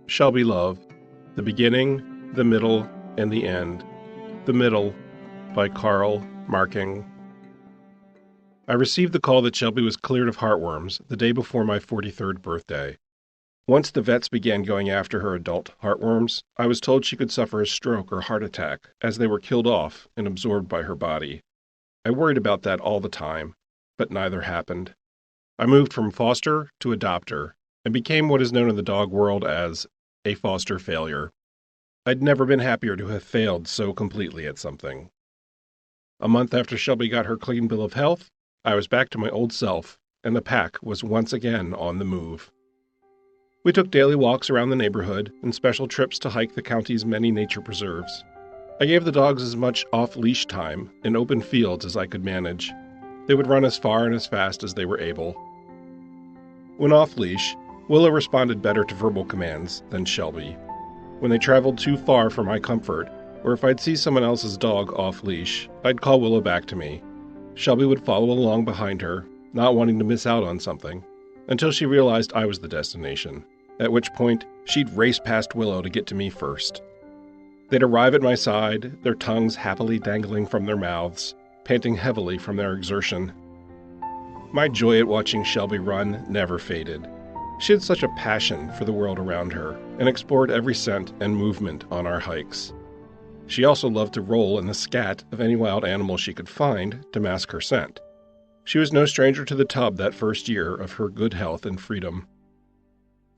Shelby Love, The Beginning, the Middle, and the End. The Middle, by Carl Marking. I received the call that Shelby was cleared of heartworms the day before my 43rd birthday. Once the vets began going after her adult heartworms, I was told she could suffer a stroke or heart attack, as they were killed off and absorbed by her body. I worried about that all the time, but neither happened. I moved from foster to adopter, and became what is known in the dog world as a foster failure. I'd never been happier to have failed so completely at something. A month after Shelby got her clean bill of health, I was back to my old self, and the pack was once again on the move. We took daily walks around the neighborhood and special trips to hike the county's many nature preserves. I gave the dogs as much off-leash time in open fields as I could manage. They would run as far and as fast as they were able. When off-leash, Willow responded better to verbal commands than Shelby. When they traveled too far for my comfort, or if I'd see someone else's dog off-leash, I'd call Willow back to me. Shelby would follow along behind her, not wanting to miss out on something, until she realized I was the destination, at which point she'd race past Willow to get to me first. They'd arrive at my side, their tongues happily dangling from their mouths, panting heavily from their exertion. My joy at watching Shelby run never faded. She had such a passion for the world around her, and explored every scent and movement on our hikes. She also loved to roll in the scat of any wild animal she could find to mask her scent. She was no stranger to the tub that first year of her good health and freedom.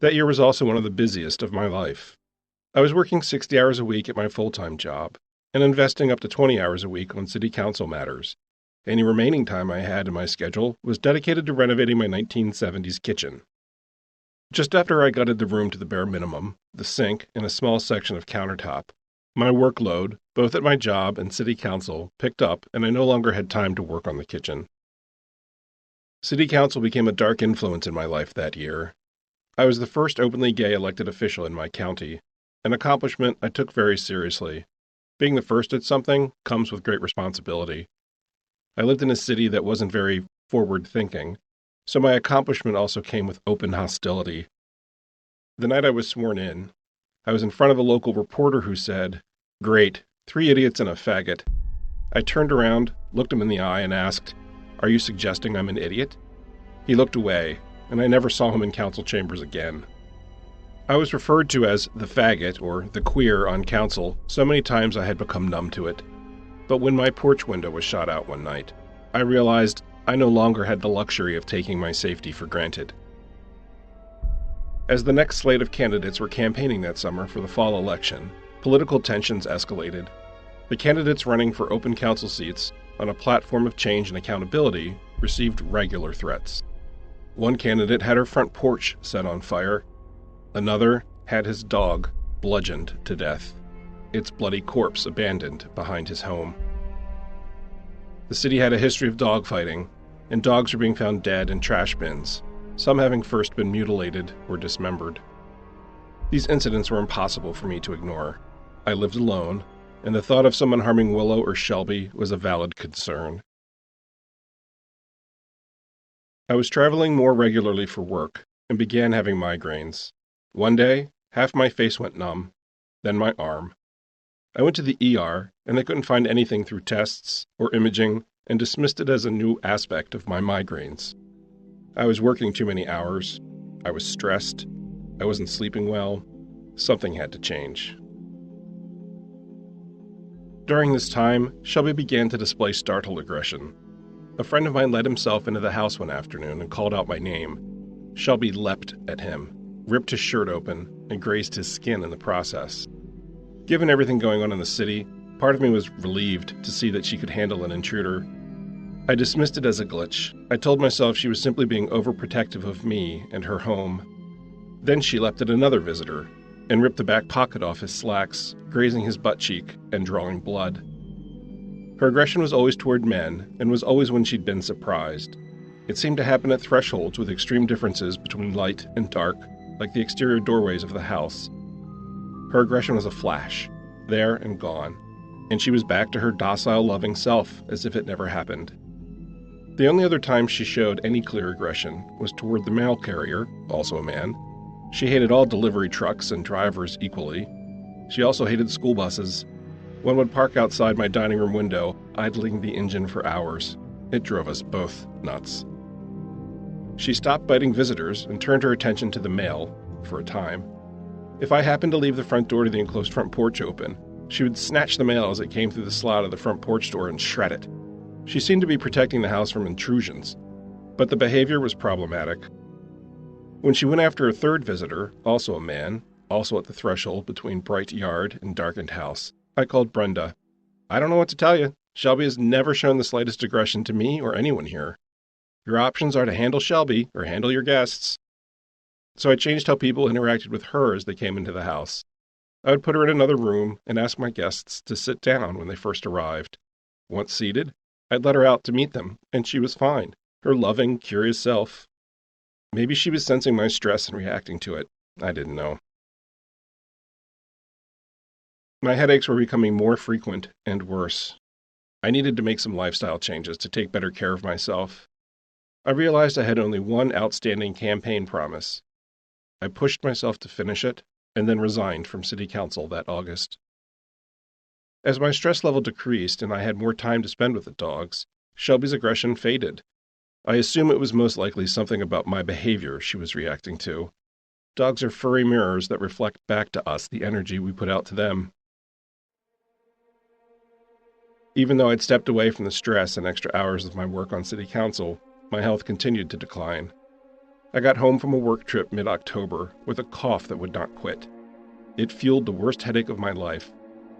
That year was also one of the busiest of my life. I was working 60 hours a week at my full-time job, and investing up to 20 hours a week on city council matters. Any remaining time I had in my schedule was dedicated to renovating my 1970s kitchen. Just after I gutted the room to the bare minimum, the sink and a small section of countertop, my workload, both at my job and city council, picked up, and I no longer had time to work on the kitchen. City council became a dark influence in my life that year. I was the first openly gay elected official in my county, an accomplishment I took very seriously. Being the first at something comes with great responsibility. I lived in a city that wasn't very forward-thinking, so my accomplishment also came with open hostility. The night I was sworn in, I was in front of a local reporter who said, "Great, 3 idiots and a faggot." I turned around, looked him in the eye, and asked, "Are you suggesting I'm an idiot?" He looked away, and I never saw him in council chambers again. I was referred to as the faggot or the queer on council so many times I had become numb to it. But when my porch window was shot out one night, I realized I no longer had the luxury of taking my safety for granted. As the next slate of candidates were campaigning that summer for the fall election, political tensions escalated. The candidates running for open council seats on a platform of change and accountability received regular threats. One candidate had her front porch set on fire. Another had his dog bludgeoned to death, its bloody corpse abandoned behind his home. The city had a history of dogfighting, and dogs were being found dead in trash bins, some having first been mutilated or dismembered. These incidents were impossible for me to ignore. I lived alone, and the thought of someone harming Willow or Shelby was a valid concern. I was traveling more regularly for work, and began having migraines. One day, half my face went numb, then my arm. I went to the ER, and they couldn't find anything through tests or imaging, and dismissed it as a new aspect of my migraines. I was working too many hours. I was stressed. I wasn't sleeping well. Something had to change. During this time, Shelby began to display startled aggression. A friend of mine let himself into the house one afternoon and called out my name. Shelby leapt at him, ripped his shirt open, and grazed his skin in the process. Given everything going on in the city, part of me was relieved to see that she could handle an intruder. I dismissed it as a glitch. I told myself she was simply being overprotective of me and her home. Then she leapt at another visitor and ripped the back pocket off his slacks, grazing his butt cheek and drawing blood. Her aggression was always toward men, and was always when she'd been surprised. It seemed to happen at thresholds with extreme differences between light and dark, like the exterior doorways of the house. Her aggression was a flash, there and gone, and she was back to her docile, loving self as if it never happened. The only other time she showed any clear aggression was toward the mail carrier, also a man, She hated all delivery trucks and drivers equally. She also hated school buses. One would park outside my dining room window, idling the engine for hours. It drove us both nuts. She stopped biting visitors and turned her attention to the mail, for a time. If I happened to leave the front door to the enclosed front porch open, she would snatch the mail as it came through the slot of the front porch door and shred it. She seemed to be protecting the house from intrusions, but the behavior was problematic. When she went after a third visitor, also a man, also at the threshold between bright yard and darkened house, I called Brenda. "I don't know what to tell you. Shelby has never shown the slightest aggression to me or anyone here. Your options are to handle Shelby or handle your guests." So I changed how people interacted with her as they came into the house. I would put her in another room and ask my guests to sit down when they first arrived. Once seated, I'd let her out to meet them, and she was fine, her loving, curious self. Maybe she was sensing my stress and reacting to it. I didn't know. My headaches were becoming more frequent and worse. I needed to make some lifestyle changes to take better care of myself. I realized I had only one outstanding campaign promise. I pushed myself to finish it, and then resigned from city council that August. As my stress level decreased and I had more time to spend with the dogs, Shelby's aggression faded. I assume it was most likely something about my behavior she was reacting to. Dogs are furry mirrors that reflect back to us the energy we put out to them. Even though I'd stepped away from the stress and extra hours of my work on city council, my health continued to decline. I got home from a work trip mid-October with a cough that would not quit. It fueled the worst headache of my life.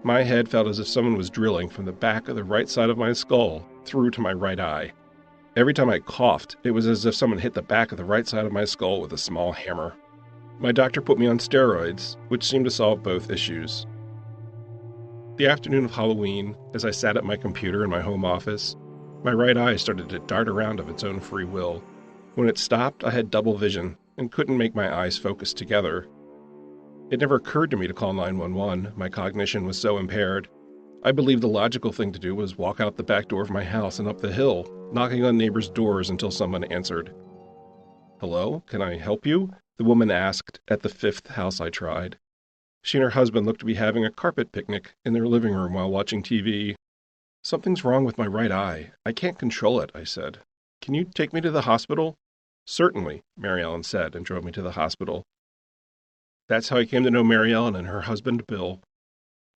My head felt as if someone was drilling from the back of the right side of my skull through to my right eye. Every time I coughed, it was as if someone hit the back of the right side of my skull with a small hammer. My doctor put me on steroids, which seemed to solve both issues. The afternoon of Halloween, as I sat at my computer in my home office, my right eye started to dart around of its own free will. When it stopped, I had double vision and couldn't make my eyes focus together. It never occurred to me to call 911. My cognition was so impaired. I believed the logical thing to do was walk out the back door of my house and up the hill, knocking on neighbors' doors until someone answered. "Hello, can I help you?" the woman asked at the fifth house I tried. She and her husband looked to be having a carpet picnic in their living room while watching TV. "Something's wrong with my right eye. I can't control it," I said. "Can you take me to the hospital?" "Certainly," Mary Ellen said, and drove me to the hospital. That's how I came to know Mary Ellen and her husband, Bill.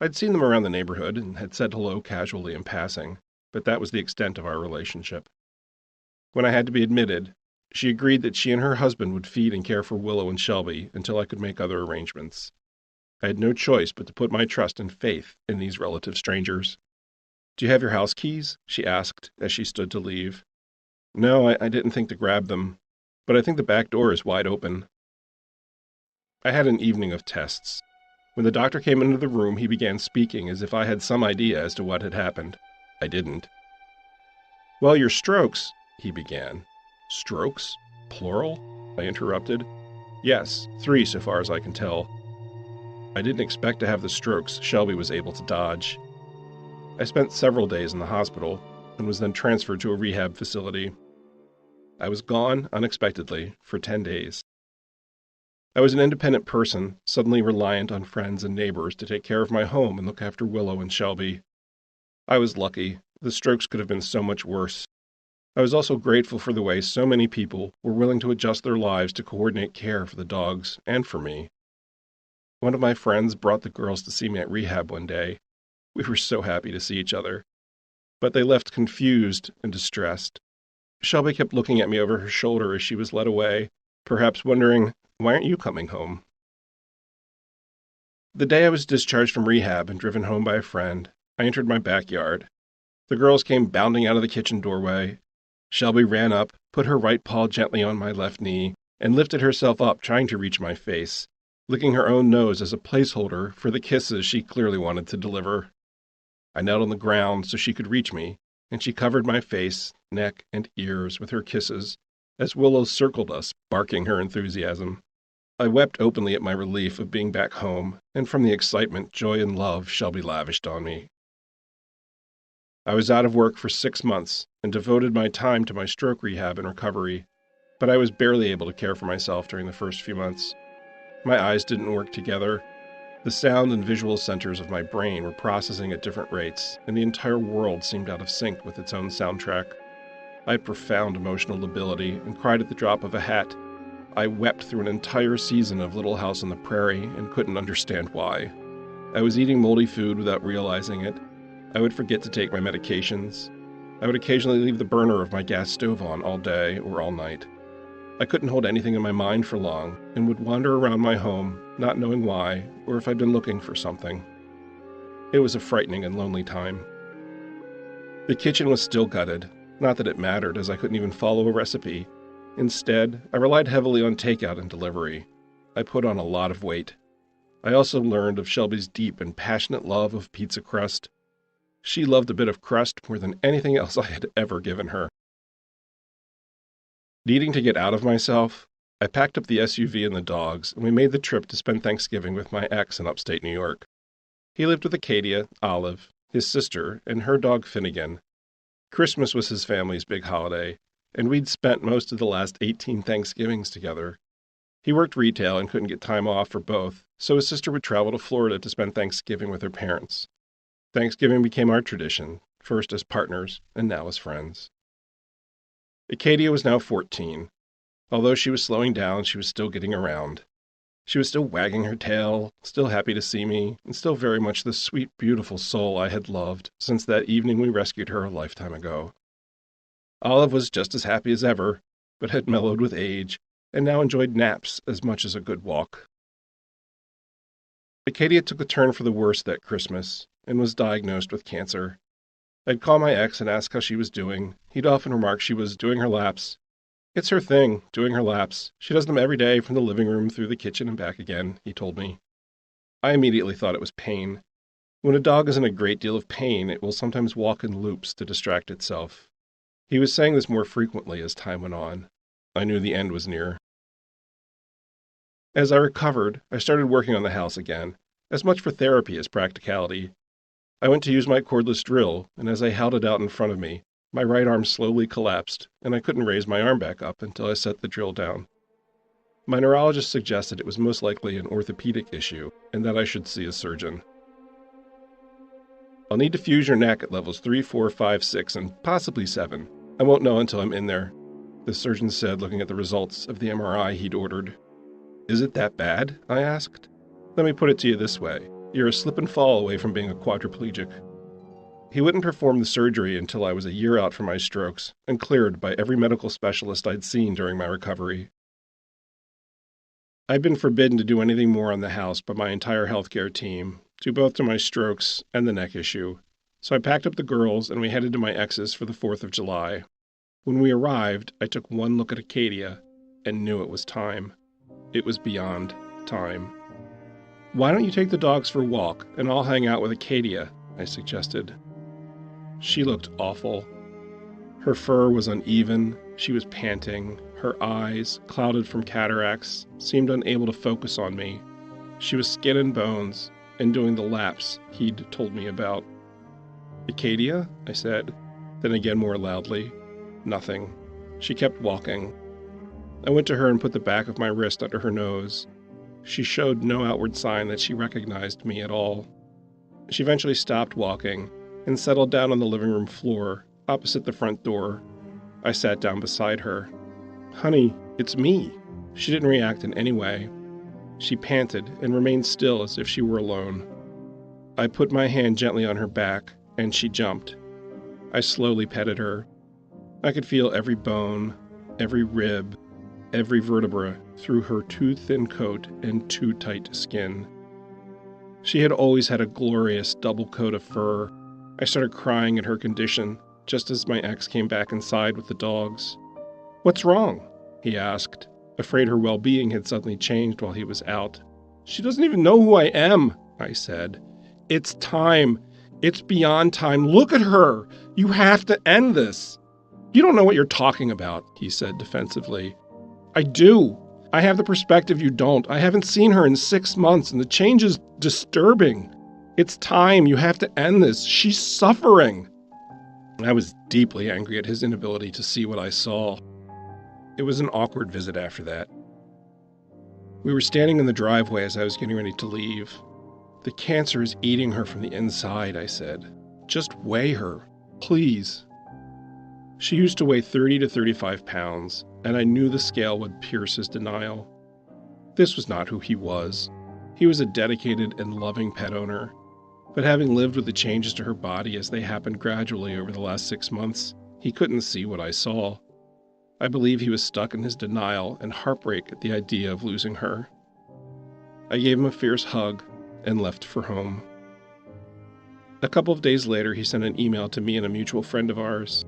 I'd seen them around the neighborhood and had said hello casually in passing, but that was the extent of our relationship. When I had to be admitted, she agreed that she and her husband would feed and care for Willow and Shelby until I could make other arrangements. I had no choice but to put my trust and faith in these relative strangers. "Do you have your house keys?" she asked as she stood to leave. "No, I didn't think to grab them, but I think the back door is wide open." I had an evening of tests. When the doctor came into the room, he began speaking as if I had some idea as to what had happened. I didn't. "Well, your strokes," he began. "Strokes? Plural?" I interrupted. "Yes, 3 so far as I can tell." I didn't expect to have the strokes Shelby was able to dodge. I spent several days in the hospital and was then transferred to a rehab facility. I was gone unexpectedly for 10 days. I was an independent person, suddenly reliant on friends and neighbors to take care of my home and look after Willow and Shelby. I was lucky. The strokes could have been so much worse. I was also grateful for the way so many people were willing to adjust their lives to coordinate care for the dogs and for me. One of my friends brought the girls to see me at rehab one day. We were so happy to see each other. But they left confused and distressed. Shelby kept looking at me over her shoulder as she was led away, perhaps wondering, "Why aren't you coming home?" The day I was discharged from rehab and driven home by a friend, I entered my backyard. The girls came bounding out of the kitchen doorway. Shelby ran up, put her right paw gently on my left knee, and lifted herself up, trying to reach my face, licking her own nose as a placeholder for the kisses she clearly wanted to deliver. I knelt on the ground so she could reach me, and she covered my face, neck, and ears with her kisses as Willow circled us, barking her enthusiasm. I wept openly at my relief of being back home and from the excitement, joy, and love Shelby lavished on me. I was out of work for 6 months and devoted my time to my stroke rehab and recovery, but I was barely able to care for myself during the first few months. My eyes didn't work together. The sound and visual centers of my brain were processing at different rates, and the entire world seemed out of sync with its own soundtrack. I had profound emotional lability and cried at the drop of a hat. I wept through an entire season of Little House on the Prairie and couldn't understand why. I was eating moldy food without realizing it. I would forget to take my medications. I would occasionally leave the burner of my gas stove on all day or all night. I couldn't hold anything in my mind for long and would wander around my home, not knowing why or if I'd been looking for something. It was a frightening and lonely time. The kitchen was still gutted. Not that it mattered, as I couldn't even follow a recipe. Instead, I relied heavily on takeout and delivery. I put on a lot of weight. I also learned of Shelby's deep and passionate love of pizza crust. She loved a bit of crust more than anything else I had ever given her. Needing to get out of myself, I packed up the SUV and the dogs, and we made the trip to spend Thanksgiving with my ex in upstate New York. He lived with Acadia, Olive, his sister, and her dog Finnegan. Christmas was his family's big holiday, and we'd spent most of the last 18 Thanksgivings together. He worked retail and couldn't get time off for both, so his sister would travel to Florida to spend Thanksgiving with her parents. Thanksgiving became our tradition, first as partners and now as friends. Acadia was now 14. Although she was slowing down, she was still getting around. She was still wagging her tail, still happy to see me, and still very much the sweet, beautiful soul I had loved since that evening we rescued her a lifetime ago. Olive was just as happy as ever, but had mellowed with age, and now enjoyed naps as much as a good walk. Acadia took a turn for the worse that Christmas, and was diagnosed with cancer. I'd call my ex and ask how she was doing. He'd often remark she was doing her laps. It's her thing, doing her laps. She does them every day from the living room through the kitchen and back again, he told me. I immediately thought it was pain. When a dog is in a great deal of pain, it will sometimes walk in loops to distract itself. He was saying this more frequently as time went on. I knew the end was near. As I recovered, I started working on the house again, as much for therapy as practicality. I went to use my cordless drill, and as I held it out in front of me, my right arm slowly collapsed, and I couldn't raise my arm back up until I set the drill down. My neurologist suggested it was most likely an orthopedic issue, and that I should see a surgeon. I'll need to fuse your neck at levels 3, 4, 5, 6, and possibly 7. I won't know until I'm in there, the surgeon said, looking at the results of the MRI he'd ordered. Is it that bad? I asked. Let me put it to you this way. You're a slip and fall away from being a quadriplegic. He wouldn't perform the surgery until I was a year out from my strokes and cleared by every medical specialist I'd seen during my recovery. I'd been forbidden to do anything more on the house by my entire healthcare team, due both to my strokes and the neck issue. So I packed up the girls and we headed to my ex's for the 4th of July. When we arrived, I took one look at Acadia and knew it was time. It was beyond time. Why don't you take the dogs for a walk and I'll hang out with Acadia, I suggested. She looked awful. Her fur was uneven, she was panting, her eyes, clouded from cataracts, seemed unable to focus on me. She was skin and bones, and doing the laps he'd told me about. Acadia? I said, then again more loudly. Nothing. She kept walking. I went to her and put the back of my wrist under her nose. She showed no outward sign that she recognized me at all. She eventually stopped walking and settled down on the living room floor, opposite the front door. I sat down beside her. Honey, it's me. She didn't react in any way. She panted and remained still as if she were alone. I put my hand gently on her back, and she jumped. I slowly petted her. I could feel every bone, every rib, every vertebra through her too thin coat and too tight skin. She had always had a glorious double coat of fur. I started crying at her condition, just as my ex came back inside with the dogs. What's wrong? He asked, afraid her well-being had suddenly changed while he was out. She doesn't even know who I am, I said. It's time. It's beyond time. Look at her. You have to end this. You don't know what you're talking about, he said defensively. I do. I have the perspective you don't. I haven't seen her in 6 months, and the change is disturbing. It's time. You have to end this. She's suffering. I was deeply angry at his inability to see what I saw. It was an awkward visit after that. We were standing in the driveway as I was getting ready to leave. "The cancer is eating her from the inside," I said. "Just weigh her, please." She used to weigh 30 to 35 pounds, and I knew the scale would pierce his denial. This was not who he was. He was a dedicated and loving pet owner. But having lived with the changes to her body as they happened gradually over the last 6 months, he couldn't see what I saw. I believe he was stuck in his denial and heartbreak at the idea of losing her. I gave him a fierce hug and left for home. A couple of days later, he sent an email to me and a mutual friend of ours.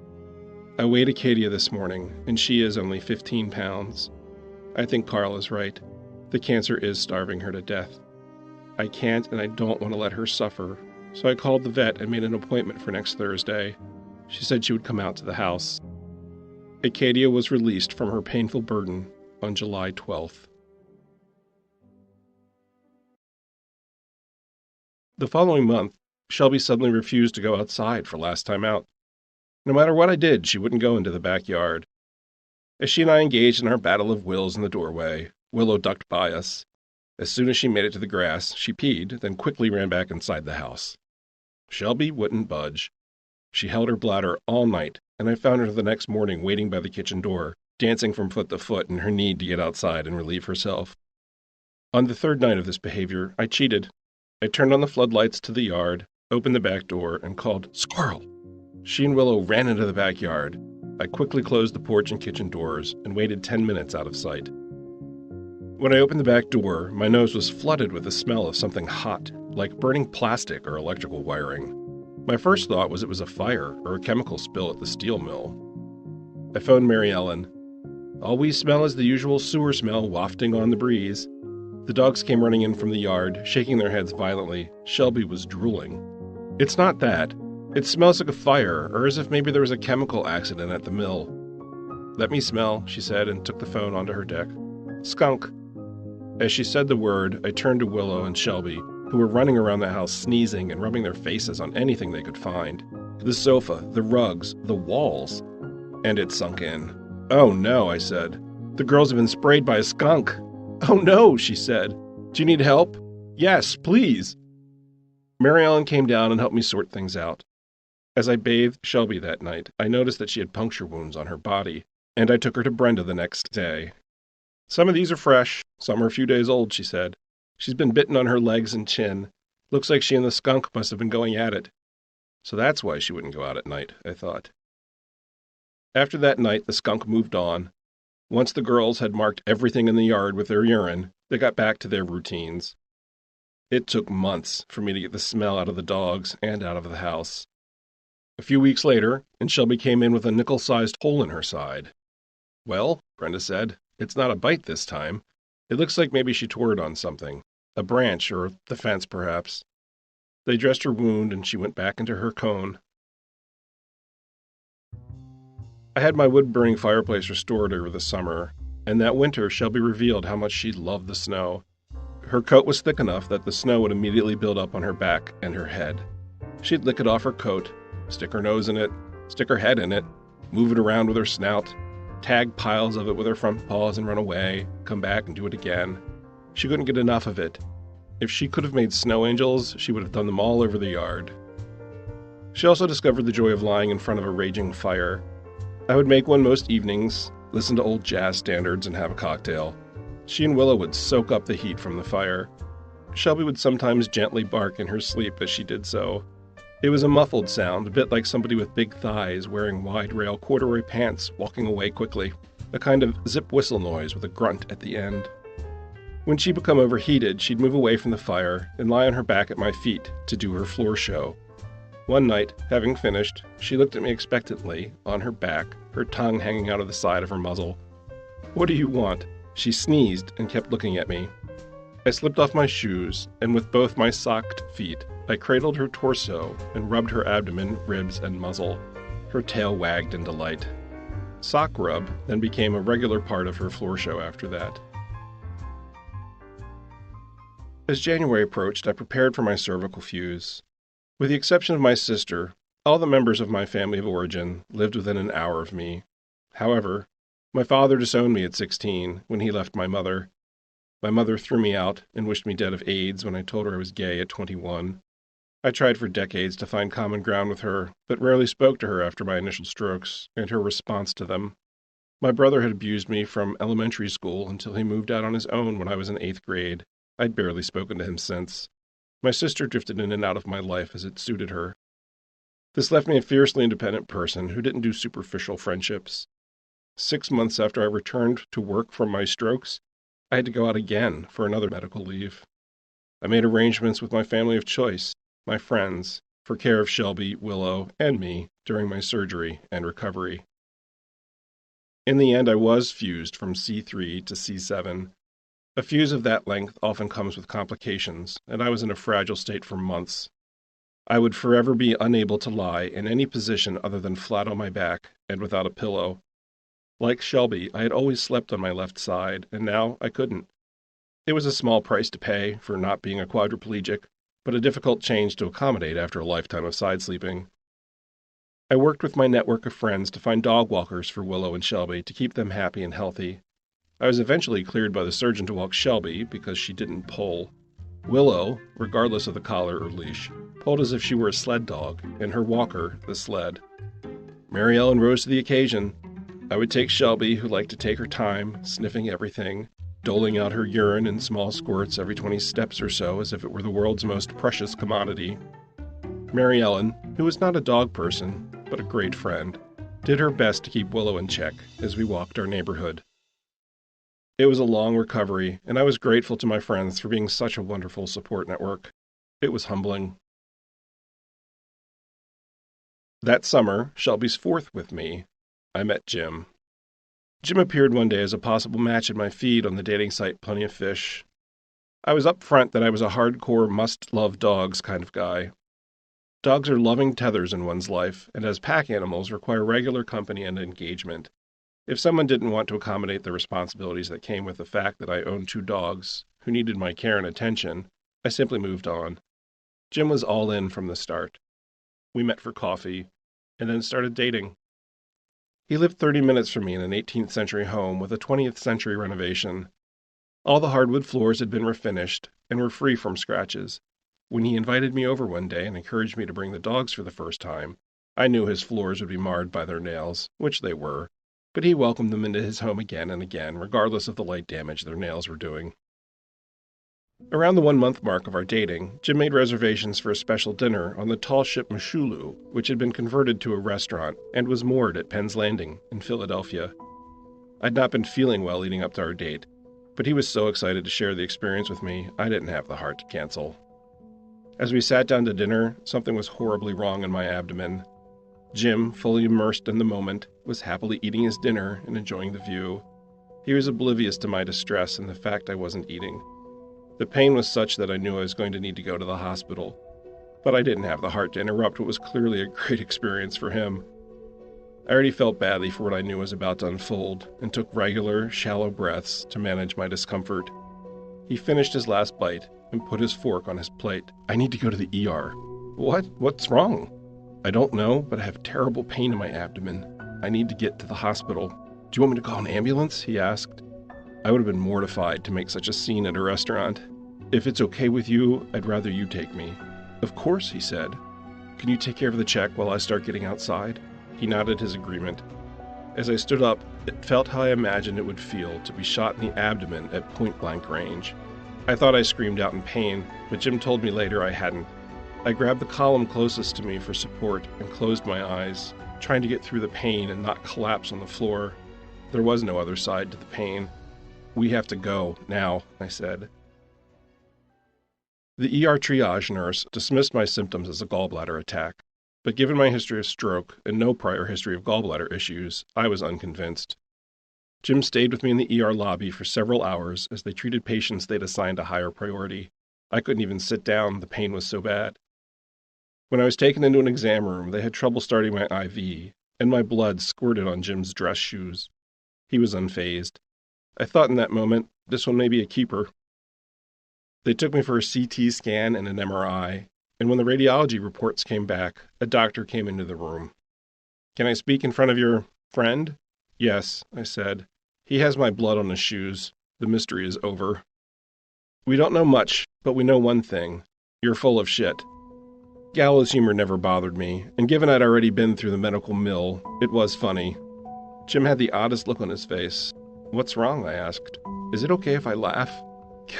"I weighed Acadia this morning, and she is only 15 pounds. I think Carl is right. The cancer is starving her to death. I can't and I don't want to let her suffer, so I called the vet and made an appointment for next Thursday. She said she would come out to the house." Acadia was released from her painful burden on July 12th. The following month, Shelby suddenly refused to go outside for last time out. No matter what I did, she wouldn't go into the backyard. As she and I engaged in our battle of wills in the doorway, Willow ducked by us. As soon as she made it to the grass, she peed, then quickly ran back inside the house. Shelby wouldn't budge. She held her bladder all night, and I found her the next morning waiting by the kitchen door, dancing from foot to foot in her need to get outside and relieve herself. On the third night of this behavior, I cheated. I turned on the floodlights to the yard, opened the back door, and called, "Squirrel!" She and Willow ran into the backyard. I quickly closed the porch and kitchen doors and waited 10 minutes out of sight. When I opened the back door, my nose was flooded with the smell of something hot, like burning plastic or electrical wiring. My first thought was it was a fire or a chemical spill at the steel mill. I phoned Mary Ellen. "All we smell is the usual sewer smell wafting on the breeze." The dogs came running in from the yard, shaking their heads violently. Shelby was drooling. "It's not that. It smells like a fire, or as if maybe there was a chemical accident at the mill." "Let me smell," she said, and took the phone onto her deck. "Skunk." As she said the word, I turned to Willow and Shelby, who were running around the house sneezing and rubbing their faces on anything they could find. The sofa, the rugs, the walls. And it sunk in. "Oh no," I said. "The girls have been sprayed by a skunk." "Oh no," she said. "Do you need help?" "Yes, please." Mary Ellen came down and helped me sort things out. As I bathed Shelby that night, I noticed that she had puncture wounds on her body, and I took her to Brenda the next day. "Some of these are fresh, some are a few days old," she said. "She's been bitten on her legs and chin. Looks like she and the skunk must have been going at it." So that's why she wouldn't go out at night, I thought. After that night, the skunk moved on. Once the girls had marked everything in the yard with their urine, they got back to their routines. It took months for me to get the smell out of the dogs and out of the house. A few weeks later, and Shelby came in with a nickel-sized hole in her side. "Well," Brenda said, "it's not a bite this time. It looks like maybe she tore it on something. A branch, or the fence, perhaps." They dressed her wound, and she went back into her cone. I had my wood-burning fireplace restored over the summer, and that winter Shelby revealed how much she loved the snow. Her coat was thick enough that the snow would immediately build up on her back and her head. She'd lick it off her coat, stick her nose in it, stick her head in it, move it around with her snout, tag piles of it with her front paws and run away, come back and do it again. She couldn't get enough of it. If she could have made snow angels, she would have done them all over the yard. She also discovered the joy of lying in front of a raging fire. I would make one most evenings, listen to old jazz standards, and have a cocktail. She and Willow would soak up the heat from the fire. Shelby would sometimes gently bark in her sleep as she did so. It was a muffled sound, a bit like somebody with big thighs wearing wide-rail corduroy pants walking away quickly, a kind of zip whistle noise with a grunt at the end. When she'd become overheated, she'd move away from the fire and lie on her back at my feet to do her floor show. One night, having finished, she looked at me expectantly, on her back, her tongue hanging out of the side of her muzzle. "What do you want?" She sneezed and kept looking at me. I slipped off my shoes, and with both my socked feet, I cradled her torso and rubbed her abdomen, ribs, and muzzle. Her tail wagged in delight. Sock rub then became a regular part of her floor show after that. As January approached, I prepared for my cervical fuse. With the exception of my sister, all the members of my family of origin lived within an hour of me. However, my father disowned me at 16 when he left my mother. My mother threw me out and wished me dead of AIDS when I told her I was gay at 21. I tried for decades to find common ground with her, but rarely spoke to her after my initial strokes and her response to them. My brother had abused me from elementary school until he moved out on his own when I was in 8th grade. I'd barely spoken to him since. My sister drifted in and out of my life as it suited her. This left me a fiercely independent person who didn't do superficial friendships. 6 months after I returned to work from my strokes, I had to go out again for another medical leave. I made arrangements with my family of choice, my friends, for care of Shelby, Willow, and me during my surgery and recovery. In the end, I was fused from C3 to C7. A fuse of that length often comes with complications, and I was in a fragile state for months. I would forever be unable to lie in any position other than flat on my back and without a pillow. Like Shelby, I had always slept on my left side, and now I couldn't. It was a small price to pay for not being a quadriplegic, but a difficult change to accommodate after a lifetime of side sleeping. I worked with my network of friends to find dog walkers for Willow and Shelby to keep them happy and healthy. I was eventually cleared by the surgeon to walk Shelby because she didn't pull. Willow, regardless of the collar or leash, pulled as if she were a sled dog, and her walker the sled. Mary Ellen rose to the occasion. I would take Shelby, who liked to take her time, sniffing everything, doling out her urine in small squirts every 20 steps or so as if it were the world's most precious commodity. Mary Ellen, who was not a dog person, but a great friend, did her best to keep Willow in check as we walked our neighborhood. It was a long recovery, and I was grateful to my friends for being such a wonderful support network. It was humbling. That summer, Shelby's 4th with me, I met Jim. Jim appeared one day as a possible match in my feed on the dating site Plenty of Fish. I was upfront that I was a hardcore must-love dogs kind of guy. Dogs are loving tethers in one's life, and as pack animals require regular company and engagement. If someone didn't want to accommodate the responsibilities that came with the fact that I owned 2 dogs who needed my care and attention, I simply moved on. Jim was all in from the start. We met for coffee, and then started dating. He lived 30 minutes from me in an 18th century home with a 20th century renovation. All the hardwood floors had been refinished and were free from scratches. When he invited me over one day and encouraged me to bring the dogs for the first time, I knew his floors would be marred by their nails, which they were, but he welcomed them into his home again and again, regardless of the light damage their nails were doing. Around the 1-month mark of our dating, Jim made reservations for a special dinner on the tall ship Mashulu, which had been converted to a restaurant and was moored at Penn's Landing in Philadelphia. I'd not been feeling well leading up to our date, but he was so excited to share the experience with me, I didn't have the heart to cancel. As we sat down to dinner, something was horribly wrong in my abdomen. Jim, fully immersed in the moment, was happily eating his dinner and enjoying the view. He was oblivious to my distress and the fact I wasn't eating. The pain was such that I knew I was going to need to go to the hospital, but I didn't have the heart to interrupt what was clearly a great experience for him. I already felt badly for what I knew was about to unfold and took regular, shallow breaths to manage my discomfort. He finished his last bite and put his fork on his plate. "I need to go to the ER." "What? What's wrong?" "I don't know, but I have terrible pain in my abdomen. I need to get to the hospital." "Do you want me to call an ambulance?" he asked. I would have been mortified to make such a scene at a restaurant. "If it's okay with you, I'd rather you take me." "Of course," he said. "Can you take care of the check while I start getting outside?" He nodded his agreement. As I stood up, it felt how I imagined it would feel to be shot in the abdomen at point-blank range. I thought I screamed out in pain, but Jim told me later I hadn't. I grabbed the column closest to me for support and closed my eyes, trying to get through the pain and not collapse on the floor. There was no other side to the pain. "We have to go, now," I said. The ER triage nurse dismissed my symptoms as a gallbladder attack, but given my history of stroke and no prior history of gallbladder issues, I was unconvinced. Jim stayed with me in the ER lobby for several hours as they treated patients they'd assigned a higher priority. I couldn't even sit down, the pain was so bad. When I was taken into an exam room, they had trouble starting my IV, and my blood squirted on Jim's dress shoes. He was unfazed. I thought in that moment, this one may be a keeper. They took me for a CT scan and an MRI, and when the radiology reports came back, a doctor came into the room. "Can I speak in front of your friend?" "Yes," I said. "He has my blood on his shoes. The mystery is over." We don't know much, but we know one thing. You're full of shit. Gallows humor never bothered me, and given I'd already been through the medical mill, it was funny. Jim had the oddest look on his face. "What's wrong?" I asked. "Is it okay if I laugh?"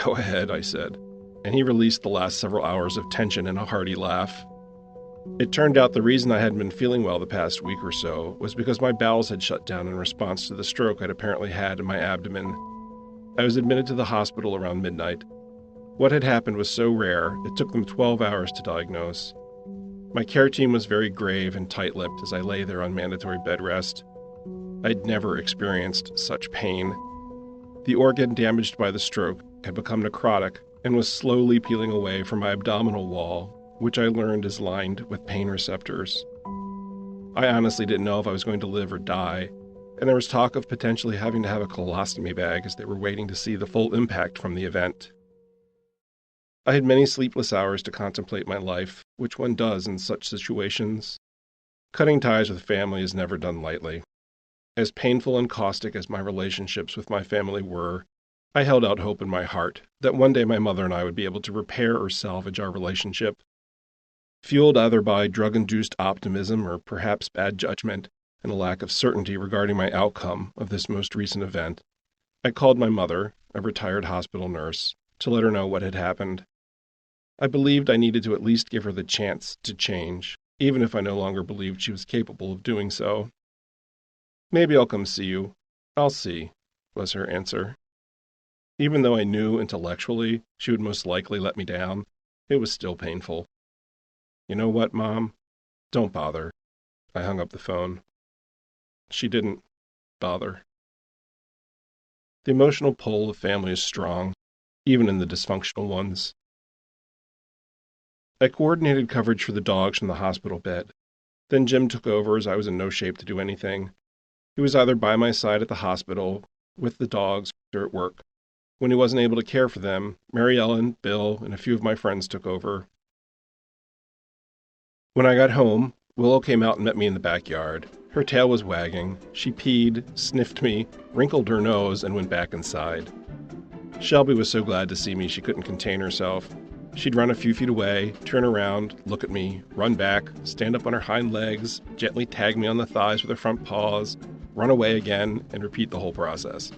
"Go ahead," I said, and he released the last several hours of tension in a hearty laugh. It turned out the reason I hadn't been feeling well the past week or so was because my bowels had shut down in response to the stroke I'd apparently had in my abdomen. I was admitted to the hospital around midnight. What had happened was so rare, it took them 12 hours to diagnose. My care team was very grave and tight-lipped as I lay there on mandatory bed rest. I'd never experienced such pain. The organ damaged by the stroke had become necrotic and was slowly peeling away from my abdominal wall, which I learned is lined with pain receptors. I honestly didn't know if I was going to live or die, and there was talk of potentially having to have a colostomy bag as they were waiting to see the full impact from the event. I had many sleepless hours to contemplate my life, which one does in such situations. Cutting ties with family is never done lightly. As painful and caustic as my relationships with my family were, I held out hope in my heart that one day my mother and I would be able to repair or salvage our relationship. Fueled either by drug-induced optimism or perhaps bad judgment and a lack of certainty regarding my outcome of this most recent event, I called my mother, a retired hospital nurse, to let her know what had happened. I believed I needed to at least give her the chance to change, even if I no longer believed she was capable of doing so. "Maybe I'll come see you. I'll see," was her answer. Even though I knew intellectually she would most likely let me down, it was still painful. "You know what, Mom? Don't bother." I hung up the phone. She didn't bother. The emotional pull of family is strong, even in the dysfunctional ones. I coordinated coverage for the dogs from the hospital bed. Then Jim took over as I was in no shape to do anything. He was either by my side at the hospital, with the dogs, or at work. When he wasn't able to care for them, Mary Ellen, Bill, and a few of my friends took over. When I got home, Willow came out and met me in the backyard. Her tail was wagging. She peed, sniffed me, wrinkled her nose, and went back inside. Shelby was so glad to see me she couldn't contain herself. She'd run a few feet away, turn around, look at me, run back, stand up on her hind legs, gently tag me on the thighs with her front paws, run away again, and repeat the whole process.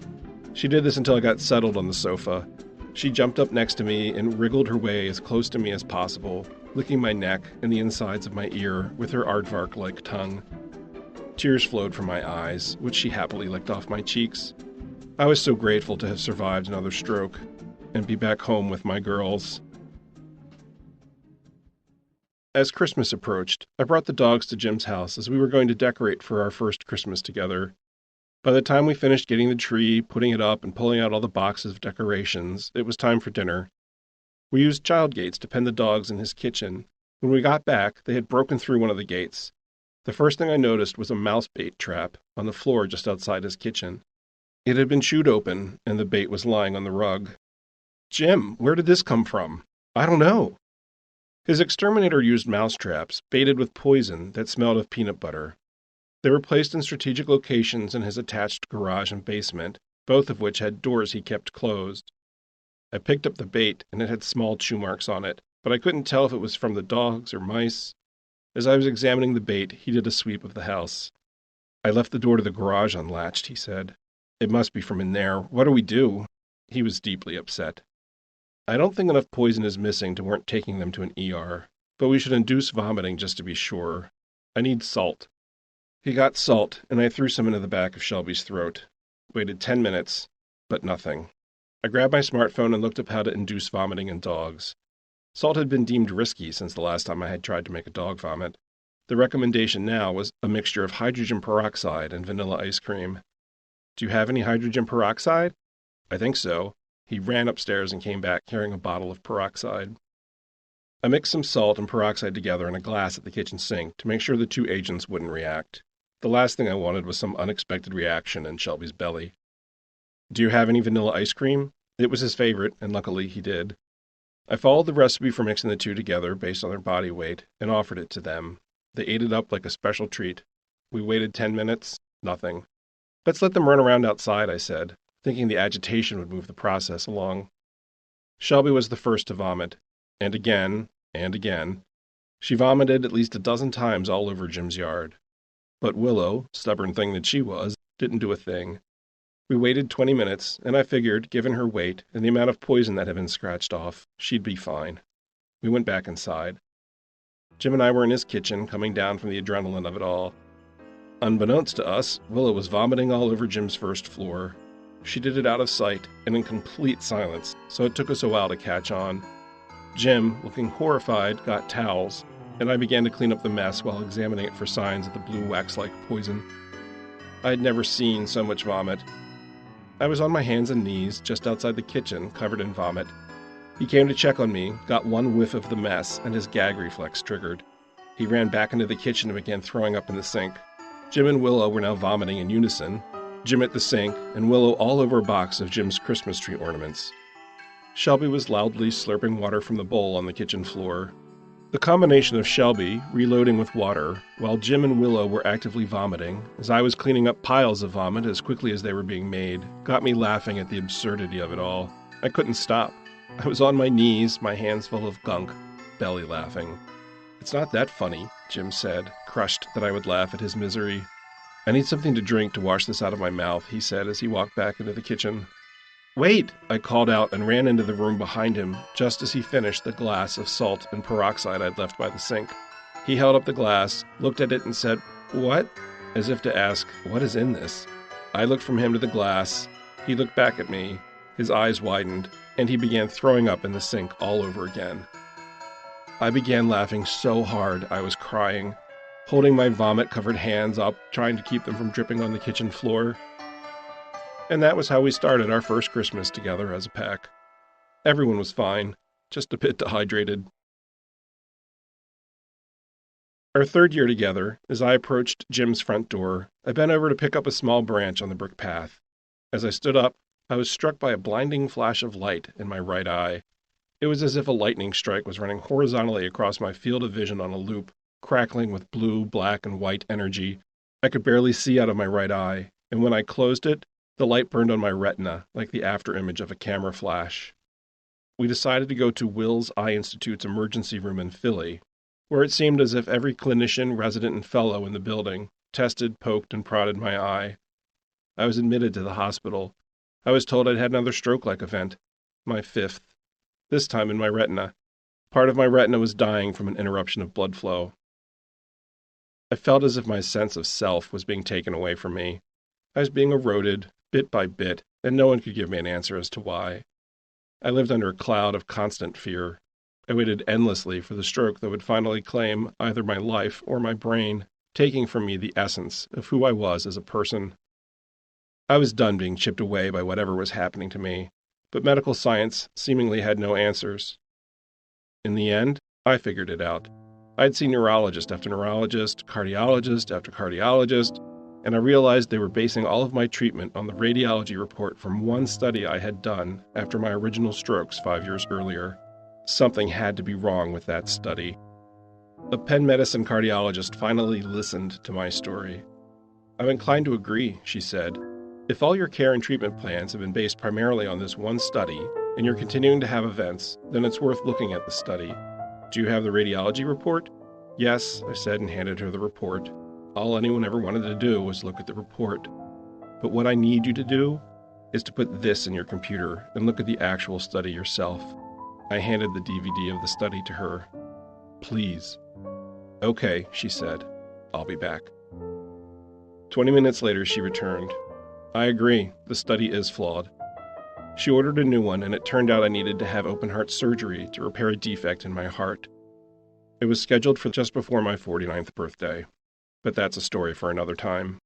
She did this until I got settled on the sofa. She jumped up next to me and wriggled her way as close to me as possible, licking my neck and the insides of my ear with her aardvark-like tongue. Tears flowed from my eyes, which she happily licked off my cheeks. I was so grateful to have survived another stroke and be back home with my girls. As Christmas approached, I brought the dogs to Jim's house as we were going to decorate for our first Christmas together. By the time we finished getting the tree, putting it up, and pulling out all the boxes of decorations, it was time for dinner. We used child gates to pen the dogs in his kitchen. When we got back, they had broken through one of the gates. The first thing I noticed was a mouse bait trap on the floor just outside his kitchen. It had been chewed open, and the bait was lying on the rug. "Jim, where did this come from?" "I don't know." His exterminator used mouse traps, baited with poison that smelled of peanut butter. They were placed in strategic locations in his attached garage and basement, both of which had doors he kept closed. I picked up the bait, and it had small chew marks on it, but I couldn't tell if it was from the dogs or mice. As I was examining the bait, he did a sweep of the house. "I left the door to the garage unlatched," he said. "It must be from in there. What do we do?" He was deeply upset. "I don't think enough poison is missing to warrant taking them to an ER, but we should induce vomiting just to be sure. I need salt." He got salt, and I threw some into the back of Shelby's throat. Waited 10 minutes, but nothing. I grabbed my smartphone and looked up how to induce vomiting in dogs. Salt had been deemed risky since the last time I had tried to make a dog vomit. The recommendation now was a mixture of hydrogen peroxide and vanilla ice cream. "Do you have any hydrogen peroxide?" "I think so." He ran upstairs and came back carrying a bottle of peroxide. I mixed some salt and peroxide together in a glass at the kitchen sink to make sure the two agents wouldn't react. The last thing I wanted was some unexpected reaction in Shelby's belly. "Do you have any vanilla ice cream?" It was his favorite, and luckily he did. I followed the recipe for mixing the two together based on their body weight and offered it to them. They ate it up like a special treat. We waited 10 minutes. Nothing. "Let's let them run around outside," I said, thinking the agitation would move the process along. Shelby was the first to vomit, and again, and again. She vomited at least a dozen times all over Jim's yard. But Willow, stubborn thing that she was, didn't do a thing. We waited 20 minutes, and I figured, given her weight and the amount of poison that had been scratched off, she'd be fine. We went back inside. Jim and I were in his kitchen, coming down from the adrenaline of it all. Unbeknownst to us, Willow was vomiting all over Jim's first floor. She did it out of sight and in complete silence, so it took us a while to catch on. Jim, looking horrified, got towels, and I began to clean up the mess while examining it for signs of the blue wax-like poison. I had never seen so much vomit. I was on my hands and knees just outside the kitchen, covered in vomit. He came to check on me, got one whiff of the mess, and his gag reflex triggered. He ran back into the kitchen and began throwing up in the sink. Jim and Willow were now vomiting in unison, Jim at the sink, and Willow all over a box of Jim's Christmas tree ornaments. Shelby was loudly slurping water from the bowl on the kitchen floor. The combination of Shelby reloading with water, while Jim and Willow were actively vomiting, as I was cleaning up piles of vomit as quickly as they were being made, got me laughing at the absurdity of it all. I couldn't stop. I was on my knees, my hands full of gunk, belly laughing. "It's not that funny," Jim said, crushed that I would laugh at his misery. "I need something to drink to wash this out of my mouth," he said as he walked back into the kitchen. "Wait!" I called out and ran into the room behind him just as he finished the glass of salt and peroxide I'd left by the sink. He held up the glass, looked at it and said, "What?" as if to ask, "What is in this?" I looked from him to the glass. He looked back at me. His eyes widened, and he began throwing up in the sink all over again. I began laughing so hard I was crying, holding my vomit-covered hands up, trying to keep them from dripping on the kitchen floor. And that was how we started our first Christmas together as a pack. Everyone was fine, just a bit dehydrated. Our third year together, as I approached Jim's front door, I bent over to pick up a small branch on the brick path. As I stood up, I was struck by a blinding flash of light in my right eye. It was as if a lightning strike was running horizontally across my field of vision on a loop, crackling with blue, black, and white energy. I could barely see out of my right eye, and when I closed it, the light burned on my retina like the afterimage of a camera flash. We decided to go to Will's Eye Institute's emergency room in Philly, where it seemed as if every clinician, resident, and fellow in the building tested, poked, and prodded my eye. I was admitted to the hospital. I was told I'd had another stroke-like event, my fifth, this time in my retina. Part of my retina was dying from an interruption of blood flow. I felt as if my sense of self was being taken away from me. I was being eroded, bit by bit, and no one could give me an answer as to why. I lived under a cloud of constant fear. I waited endlessly for the stroke that would finally claim either my life or my brain, taking from me the essence of who I was as a person. I was done being chipped away by whatever was happening to me, but medical science seemingly had no answers. In the end, I figured it out. I'd seen neurologist after neurologist, cardiologist after cardiologist, and I realized they were basing all of my treatment on the radiology report from one study I had done after my original strokes 5 years earlier. Something had to be wrong with that study. A Penn Medicine cardiologist finally listened to my story. "I'm inclined to agree," she said. "If all your care and treatment plans have been based primarily on this one study, and you're continuing to have events, then it's worth looking at the study. Do you have the radiology report?" "Yes," I said and handed her the report. All anyone ever wanted to do was look at the report. "But what I need you to do is to put this in your computer and look at the actual study yourself." I handed the DVD of the study to her. "Please." "Okay," she said. "I'll be back." 20 minutes later, she returned. "I agree, the study is flawed." She ordered a new one, and it turned out I needed to have open-heart surgery to repair a defect in my heart. It was scheduled for just before my 49th birthday, but that's a story for another time.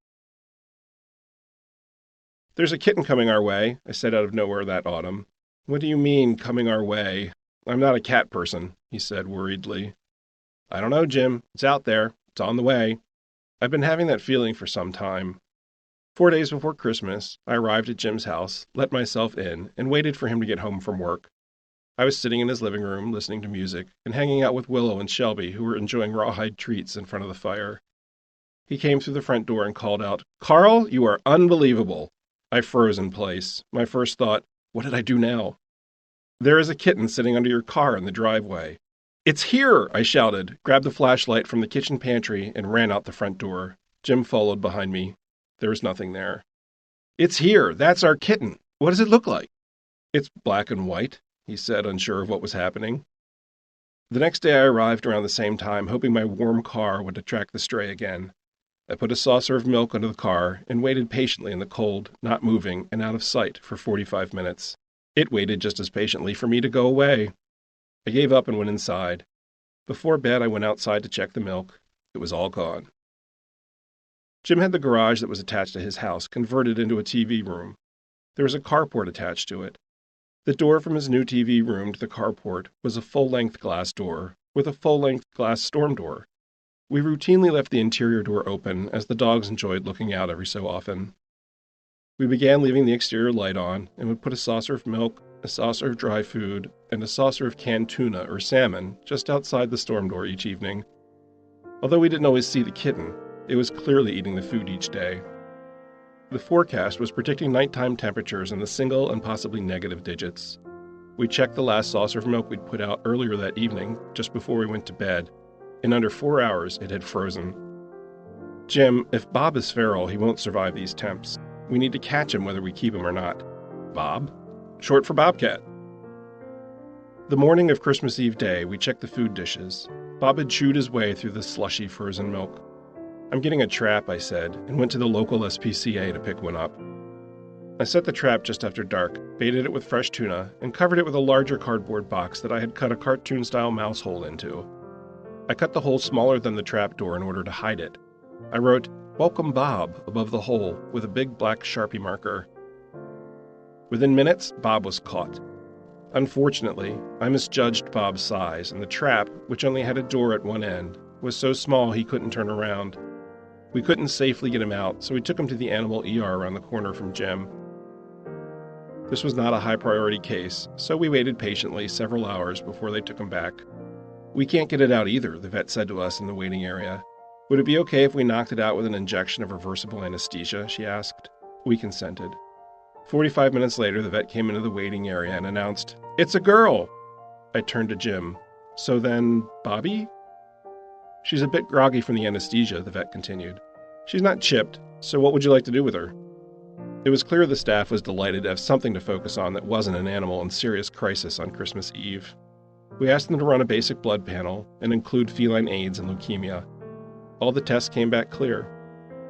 "There's a kitten coming our way," I said out of nowhere that autumn. "What do you mean, coming our way? I'm not a cat person," he said worriedly. "I don't know, Jim. It's out there. It's on the way." I've been having that feeling for some time. 4 days before Christmas, I arrived at Jim's house, let myself in, and waited for him to get home from work. I was sitting in his living room, listening to music, and hanging out with Willow and Shelby, who were enjoying rawhide treats in front of the fire. He came through the front door and called out, "Carl, you are unbelievable." I froze in place. My first thought, what did I do now? There is a kitten sitting under your car in the driveway." "It's here!" I shouted, grabbed the flashlight from the kitchen pantry, and ran out the front door. Jim followed behind me. There was nothing there. "It's here! That's our kitten! What does it look like?" "It's black and white," he said, unsure of what was happening. The next day I arrived around the same time, hoping my warm car would attract the stray again. I put a saucer of milk under the car and waited patiently in the cold, not moving, and out of sight for 45 minutes. It waited just as patiently for me to go away. I gave up and went inside. Before bed, I went outside to check the milk. It was all gone. Jim had the garage that was attached to his house converted into a TV room. There was a carport attached to it. The door from his new TV room to the carport was a full-length glass door with a full-length glass storm door. We routinely left the interior door open as the dogs enjoyed looking out every so often. We began leaving the exterior light on and would put a saucer of milk, a saucer of dry food, and a saucer of canned tuna or salmon just outside the storm door each evening. Although we didn't always see the kitten, it was clearly eating the food each day. The forecast was predicting nighttime temperatures in the single and possibly negative digits. We checked the last saucer of milk we'd put out earlier that evening, just before we went to bed. In under 4 hours, it had frozen. "Jim, if Bob is feral, he won't survive these temps. We need to catch him whether we keep him or not." "Bob?" "Short for Bobcat." The morning of Christmas Eve day, we checked the food dishes. Bob had chewed his way through the slushy frozen milk. "I'm getting a trap," I said, and went to the local SPCA to pick one up. I set the trap just after dark, baited it with fresh tuna, and covered it with a larger cardboard box that I had cut a cartoon-style mouse hole into. I cut the hole smaller than the trap door in order to hide it. I wrote, "Welcome Bob," above the hole with a big black Sharpie marker. Within minutes, Bob was caught. Unfortunately, I misjudged Bob's size, and the trap, which only had a door at one end, was so small he couldn't turn around. We couldn't safely get him out, so we took him to the animal ER around the corner from Jim. This was not a high-priority case, so we waited patiently several hours before they took him back. "We can't get it out either," the vet said to us in the waiting area. "Would it be okay if we knocked it out with an injection of reversible anesthesia?" she asked. We consented. 45 minutes later, the vet came into the waiting area and announced, "It's a girl!" I turned to Jim. "So then, Bobby?" "She's a bit groggy from the anesthesia," the vet continued. "She's not chipped, so what would you like to do with her?" It was clear the staff was delighted to have something to focus on that wasn't an animal in serious crisis on Christmas Eve. We asked them to run a basic blood panel and include feline AIDS and leukemia. All the tests came back clear.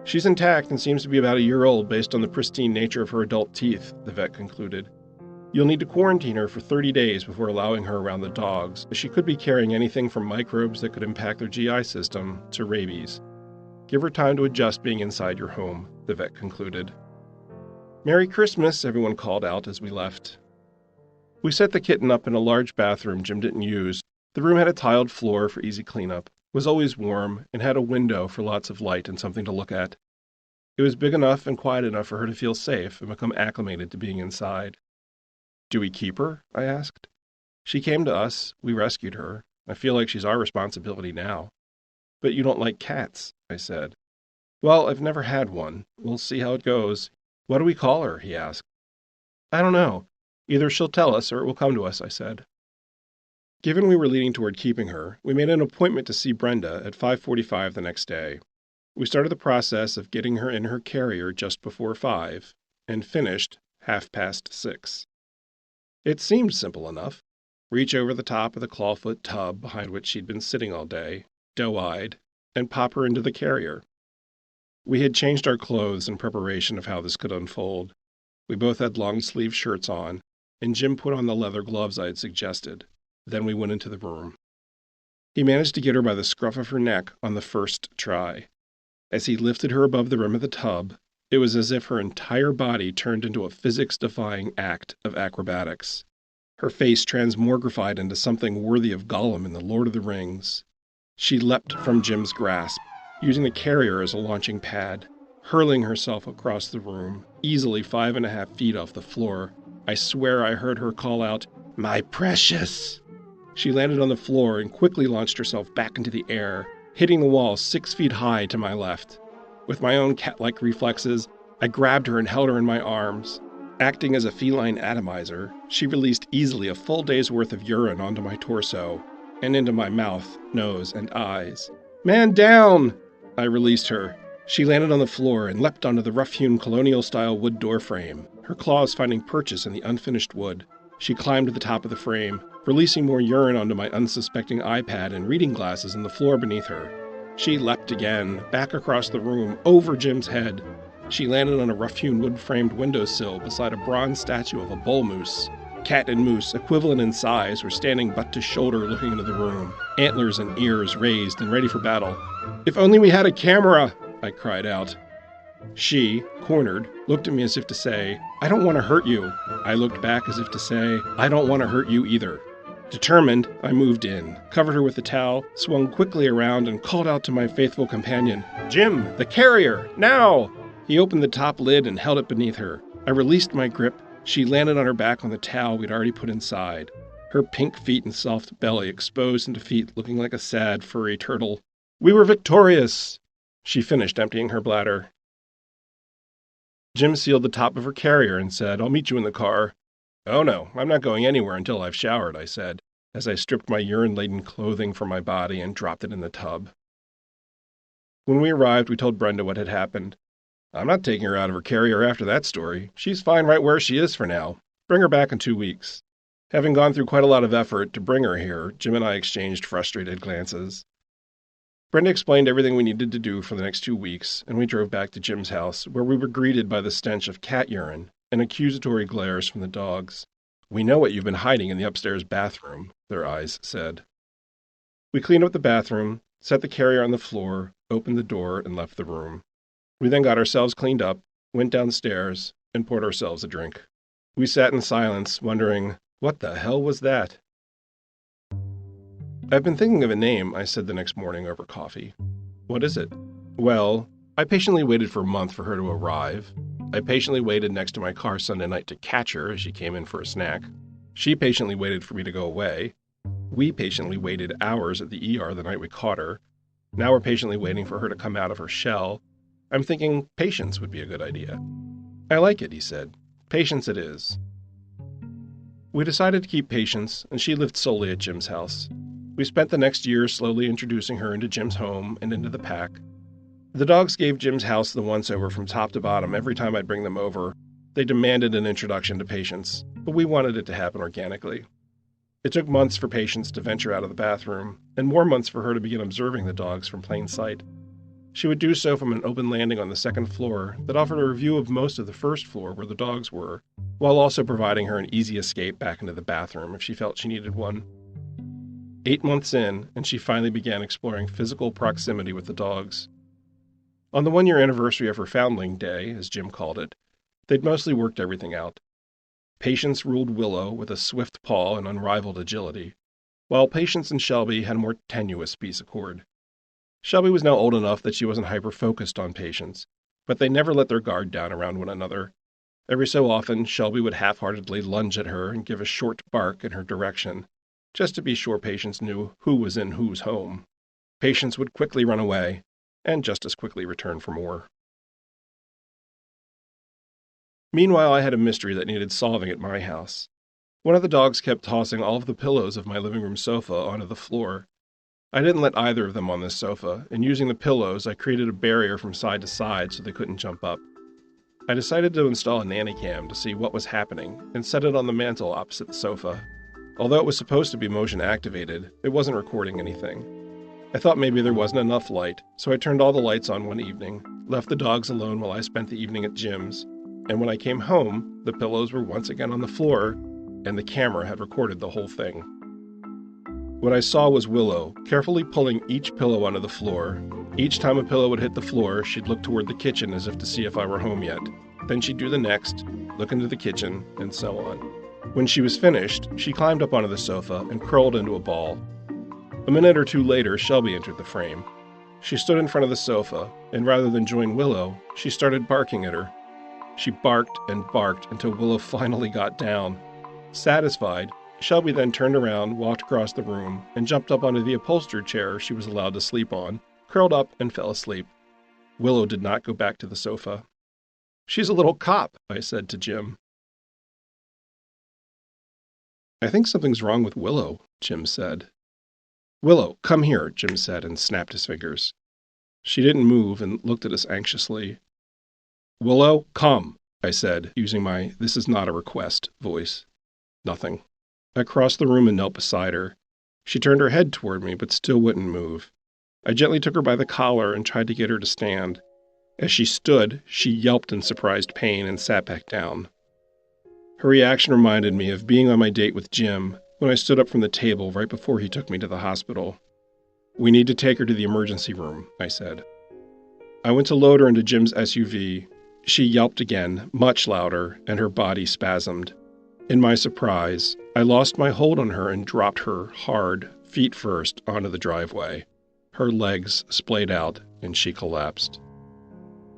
"She's intact and seems to be about a year old based on the pristine nature of her adult teeth," the vet concluded. "You'll need to quarantine her for 30 days before allowing her around the dogs, as she could be carrying anything from microbes that could impact their GI system to rabies. Give her time to adjust being inside your home," the vet concluded. "Merry Christmas," everyone called out as we left. We set the kitten up in a large bathroom Jim didn't use. The room had a tiled floor for easy cleanup, was always warm, and had a window for lots of light and something to look at. It was big enough and quiet enough for her to feel safe and become acclimated to being inside. "Do we keep her?" I asked. "She came to us. We rescued her. I feel like she's our responsibility now." "But you don't like cats," I said. "Well, I've never had one. We'll see how it goes." "What do we call her?" he asked. "I don't know. Either she'll tell us or it will come to us," I said. Given we were leaning toward keeping her, we made an appointment to see Brenda at 5:45 the next day. We started the process of getting her in her carrier just before 5, and finished 6:30. It seemed simple enough. Reach over the top of the clawfoot tub behind which she'd been sitting all day, doe-eyed, and pop her into the carrier. We had changed our clothes in preparation of how this could unfold. We both had long-sleeve shirts on, and Jim put on the leather gloves I had suggested. Then we went into the room. He managed to get her by the scruff of her neck on the first try. As he lifted her above the rim of the tub, it was as if her entire body turned into a physics-defying act of acrobatics. Her face transmogrified into something worthy of Gollum in The Lord of the Rings. She leapt from Jim's grasp, using the carrier as a launching pad, hurling herself across the room, easily 5.5 feet off the floor. I swear I heard her call out, "My precious!" She landed on the floor and quickly launched herself back into the air, hitting the wall 6 feet high to my left. With my own cat-like reflexes, I grabbed her and held her in my arms. Acting as a feline atomizer, she released easily a full day's worth of urine onto my torso, and into my mouth, nose, and eyes. "Man down!" I released her. She landed on the floor and leapt onto the rough-hewn colonial-style wood door frame, her claws finding purchase in the unfinished wood. She climbed to the top of the frame, releasing more urine onto my unsuspecting iPad and reading glasses on the floor beneath her. She leapt again, back across the room, over Jim's head. She landed on a rough-hewn wood-framed windowsill beside a bronze statue of a bull moose. Cat and moose, equivalent in size, were standing butt to shoulder looking into the room, antlers and ears raised and ready for battle. "If only we had a camera!" I cried out. She, cornered, looked at me as if to say, "I don't want to hurt you." I looked back as if to say, "I don't want to hurt you either." Determined, I moved in, covered her with the towel, swung quickly around, and called out to my faithful companion, "Jim, the carrier, now!" He opened the top lid and held it beneath her. I released my grip. She landed on her back on the towel we'd already put inside, her pink feet and soft belly exposed in defeat, looking like a sad, furry turtle. "We were victorious!" She finished emptying her bladder. Jim sealed the top of her carrier and said, "I'll meet you in the car." "Oh no, I'm not going anywhere until I've showered," I said, as I stripped my urine-laden clothing from my body and dropped it in the tub. When we arrived, we told Brenda what had happened. "I'm not taking her out of her carrier after that story. She's fine right where she is for now. Bring her back in 2 weeks." Having gone through quite a lot of effort to bring her here, Jim and I exchanged frustrated glances. Brenda explained everything we needed to do for the next 2 weeks, and we drove back to Jim's house, where we were greeted by the stench of cat urine and accusatory glares from the dogs. "We know what you've been hiding in the upstairs bathroom," their eyes said. We cleaned up the bathroom, set the carrier on the floor, opened the door, and left the room. We then got ourselves cleaned up, went downstairs, and poured ourselves a drink. We sat in silence, wondering, what the hell was that? "I've been thinking of a name," I said the next morning over coffee. "What is it?" "Well, I patiently waited for a month for her to arrive. I patiently waited next to my car Sunday night to catch her as she came in for a snack. She patiently waited for me to go away. We patiently waited hours at the ER the night we caught her. Now we're patiently waiting for her to come out of her shell. I'm thinking patience would be a good idea." "I like it," he said. "Patience it is." We decided to keep Patience, and she lived solely at Jim's house. We spent the next year slowly introducing her into Jim's home and into the pack. The dogs gave Jim's house the once-over from top to bottom every time I'd bring them over. They demanded an introduction to Patience, but we wanted it to happen organically. It took months for Patience to venture out of the bathroom, and more months for her to begin observing the dogs from plain sight. She would do so from an open landing on the second floor that offered her a view of most of the first floor where the dogs were, while also providing her an easy escape back into the bathroom if she felt she needed one. 8 months in, and she finally began exploring physical proximity with the dogs. On the 1-year anniversary of her Foundling Day, as Jim called it, they'd mostly worked everything out. Patience ruled Willow with a swift paw and unrivaled agility, while Patience and Shelby had a more tenuous peace accord. Shelby was now old enough that she wasn't hyper-focused on Patience, but they never let their guard down around one another. Every so often, Shelby would half-heartedly lunge at her and give a short bark in her direction, just to be sure Patience knew who was in whose home. Patience would quickly run away, and just as quickly return for more. Meanwhile, I had a mystery that needed solving at my house. One of the dogs kept tossing all of the pillows of my living room sofa onto the floor. I didn't let either of them on this sofa, and using the pillows, I created a barrier from side to side so they couldn't jump up. I decided to install a nanny cam to see what was happening, and set it on the mantel opposite the sofa. Although it was supposed to be motion activated, it wasn't recording anything. I thought maybe there wasn't enough light, so I turned all the lights on one evening, left the dogs alone while I spent the evening at Jim's, and when I came home, the pillows were once again on the floor, and the camera had recorded the whole thing. What I saw was Willow, carefully pulling each pillow onto the floor. Each time a pillow would hit the floor, she'd look toward the kitchen as if to see if I were home yet. Then she'd do the next, look into the kitchen, and so on. When she was finished, she climbed up onto the sofa and curled into a ball. A minute or two later, Shelby entered the frame. She stood in front of the sofa, and rather than join Willow, she started barking at her. She barked and barked until Willow finally got down. Satisfied, Shelby then turned around, walked across the room, and jumped up onto the upholstered chair she was allowed to sleep on, curled up, and fell asleep. Willow did not go back to the sofa. "She's a little cop," I said to Jim. "I think something's wrong with Willow," Jim said. "Willow, come here," Jim said and snapped his fingers. She didn't move and looked at us anxiously. "Willow, come," I said, using my "this is not a request" voice. Nothing. I crossed the room and knelt beside her. She turned her head toward me, but still wouldn't move. I gently took her by the collar and tried to get her to stand. As she stood, she yelped in surprised pain and sat back down. Her reaction reminded me of being on my date with Jim when I stood up from the table right before he took me to the hospital. "We need to take her to the emergency room," I said. I went to load her into Jim's SUV. She yelped again, much louder, and her body spasmed. In my surprise, I lost my hold on her and dropped her hard, feet first, onto the driveway. Her legs splayed out, and she collapsed.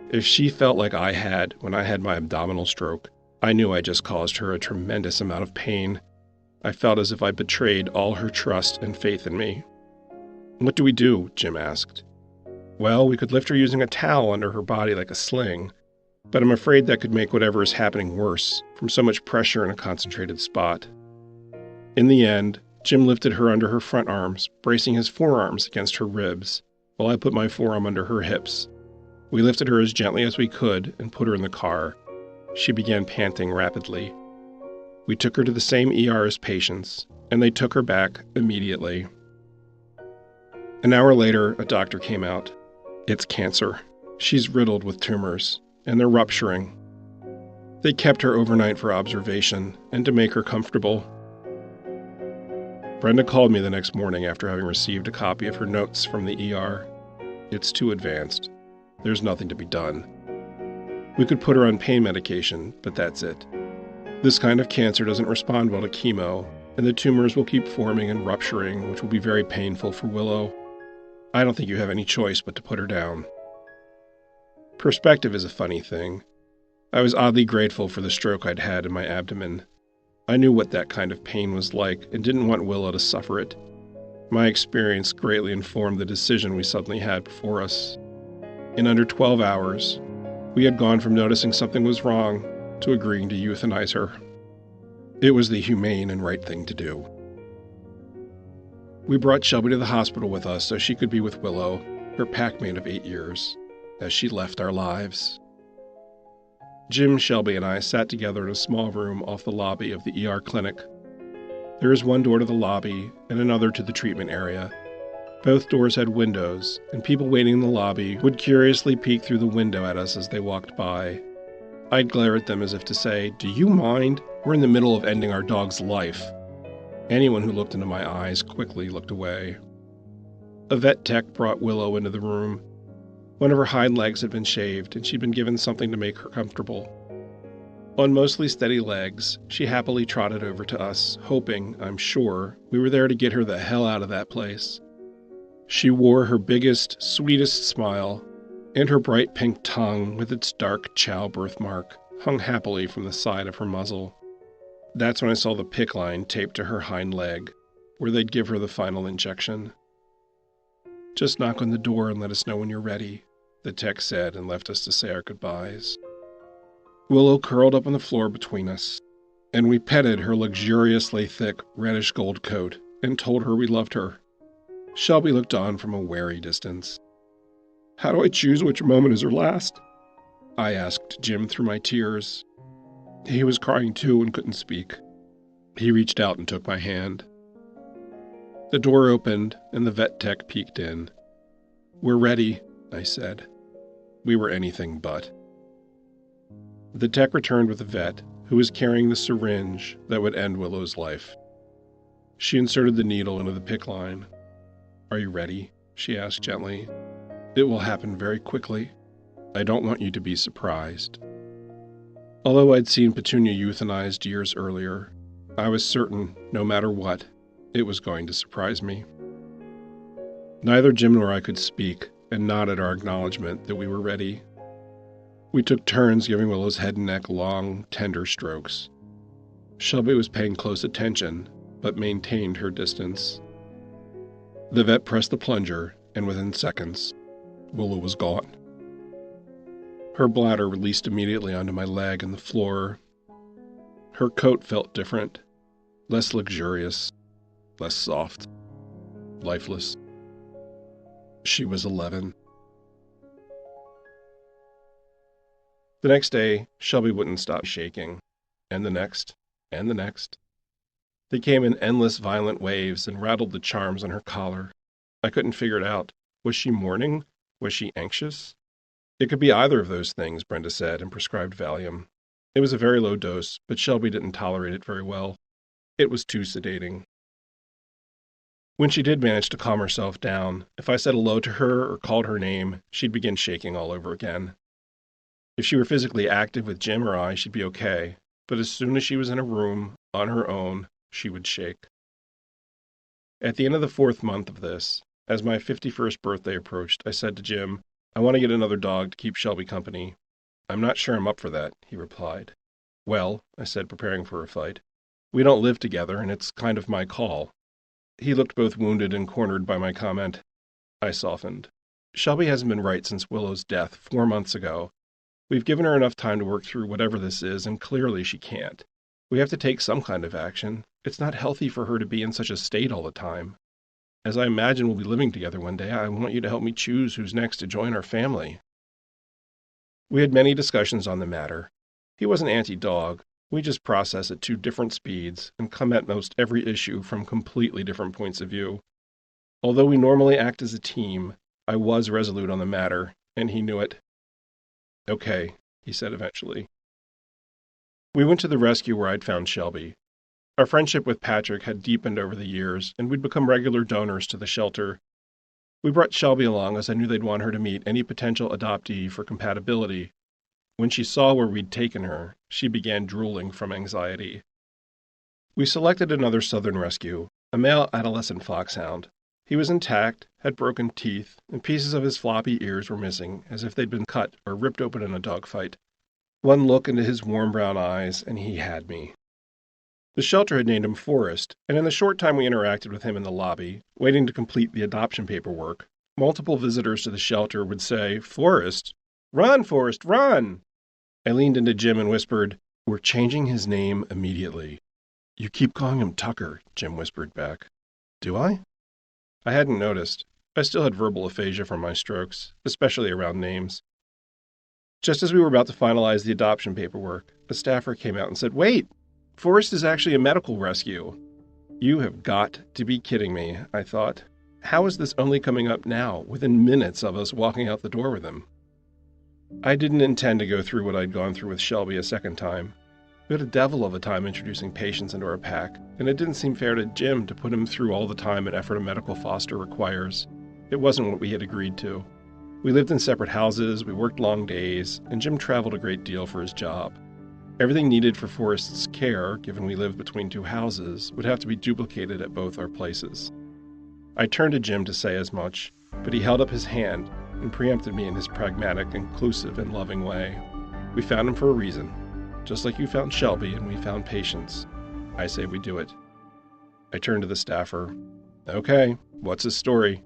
If she felt like I had when I had my abdominal stroke, I knew I just caused her a tremendous amount of pain. I felt as if I betrayed all her trust and faith in me. "What do we do?" Jim asked. "Well, we could lift her using a towel under her body like a sling, but I'm afraid that could make whatever is happening worse from so much pressure in a concentrated spot." In the end, Jim lifted her under her front arms, bracing his forearms against her ribs, while I put my forearm under her hips. We lifted her as gently as we could and put her in the car. She began panting rapidly. We took her to the same ER as patients, and they took her back immediately. An hour later, a doctor came out. "It's cancer. She's riddled with tumors, and they're rupturing." They kept her overnight for observation and to make her comfortable. Brenda called me the next morning after having received a copy of her notes from the ER. "It's too advanced. There's nothing to be done. We could put her on pain medication, but that's it. This kind of cancer doesn't respond well to chemo, and the tumors will keep forming and rupturing, which will be very painful for Willow. I don't think you have any choice but to put her down." Perspective is a funny thing. I was oddly grateful for the stroke I'd had in my abdomen. I knew what that kind of pain was like and didn't want Willow to suffer it. My experience greatly informed the decision we suddenly had before us. In under 12 hours, we had gone from noticing something was wrong to agreeing to euthanize her. It was the humane and right thing to do. We brought Shelby to the hospital with us so she could be with Willow, her packmate of 8 years, as she left our lives. Jim, Shelby, and I sat together in a small room off the lobby of the ER clinic. There is one door to the lobby and another to the treatment area. Both doors had windows, and people waiting in the lobby would curiously peek through the window at us as they walked by. I'd glare at them as if to say, "Do you mind? We're in the middle of ending our dog's life." Anyone who looked into my eyes quickly looked away. A vet tech brought Willow into the room. One of her hind legs had been shaved, and she'd been given something to make her comfortable. On mostly steady legs, she happily trotted over to us, hoping, I'm sure, we were there to get her the hell out of that place. She wore her biggest, sweetest smile, and her bright pink tongue, with its dark chow birthmark, hung happily from the side of her muzzle. That's when I saw the PICC line taped to her hind leg, where they'd give her the final injection. "Just knock on the door and let us know when you're ready," the tech said, and left us to say our goodbyes. Willow curled up on the floor between us, and we petted her luxuriously thick reddish gold coat and told her we loved her. Shelby looked on from a wary distance. "How do I choose which moment is her last?" I asked Jim through my tears. He was crying too and couldn't speak. He reached out and took my hand. The door opened and the vet tech peeked in. "We're ready," I said. We were anything but. The tech returned with the vet, who was carrying the syringe that would end Willow's life. She inserted the needle into the PICC line. "Are you ready?" she asked gently. "It will happen very quickly. I don't want you to be surprised." Although I'd seen Petunia euthanized years earlier, I was certain, no matter what, it was going to surprise me. Neither Jim nor I could speak, and nodded our acknowledgement that we were ready. We took turns giving Willow's head and neck long, tender strokes. Shelby was paying close attention, but maintained her distance. The vet pressed the plunger, and within seconds, Willow was gone. Her bladder released immediately onto my leg and the floor. Her coat felt different, less luxurious, less soft, lifeless. She was 11. The next day, Shelby wouldn't stop shaking, and the next, and the next. They came in endless violent waves and rattled the charms on her collar. I couldn't figure it out. Was she mourning? Was she anxious? It could be either of those things, Brenda said, and prescribed Valium. It was a very low dose, but Shelby didn't tolerate it very well. It was too sedating. When she did manage to calm herself down, if I said hello to her or called her name, she'd begin shaking all over again. If she were physically active with Jim or I, she'd be okay, but as soon as she was in a room, on her own, she would shake. At the end of the 4th month of this, as my 51st birthday approached, I said to Jim, "I want to get another dog to keep Shelby company." "I'm not sure I'm up for that," he replied. "Well," I said, preparing for a fight, "we don't live together, and it's kind of my call." He looked both wounded and cornered by my comment. I softened. "Shelby hasn't been right since Willow's death 4 months ago. We've given her enough time to work through whatever this is, and clearly she can't. We have to take some kind of action. It's not healthy for her to be in such a state all the time. As I imagine we'll be living together one day, I want you to help me choose who's next to join our family." We had many discussions on the matter. He wasn't anti-dog. We just process at 2 different speeds and come at most every issue from completely different points of view. Although we normally act as a team, I was resolute on the matter, and he knew it. "Okay," he said eventually. We went to the rescue where I'd found Shelby. Our friendship with Patrick had deepened over the years, and we'd become regular donors to the shelter. We brought Shelby along as I knew they'd want her to meet any potential adoptee for compatibility. When she saw where we'd taken her, she began drooling from anxiety. We selected another southern rescue, a male adolescent foxhound. He was intact, had broken teeth, and pieces of his floppy ears were missing, as if they'd been cut or ripped open in a dogfight. One look into his warm brown eyes, and he had me. The shelter had named him Forrest, and in the short time we interacted with him in the lobby, waiting to complete the adoption paperwork, multiple visitors to the shelter would say, "Forrest? Run, Forrest, run!" I leaned into Jim and whispered, "We're changing his name immediately." "You keep calling him Tucker," Jim whispered back. "Do I?" I hadn't noticed. I still had verbal aphasia from my strokes, especially around names. Just as we were about to finalize the adoption paperwork, a staffer came out and said, "Wait! Forrest is actually a medical rescue." You have got to be kidding me, I thought. How is this only coming up now, within minutes of us walking out the door with him? I didn't intend to go through what I'd gone through with Shelby a second time. We had a devil of a time introducing patients into our pack, and it didn't seem fair to Jim to put him through all the time and effort a medical foster requires. It wasn't what we had agreed to. We lived in separate houses, we worked long days, and Jim traveled a great deal for his job. Everything needed for Forrest's care, given we lived between 2 houses, would have to be duplicated at both our places. I turned to Jim to say as much, but he held up his hand and preempted me in his pragmatic, inclusive, and loving way. "We found him for a reason. Just like you found Shelby and we found patience. I say we do it." I turned to the staffer. "Okay, what's his story?"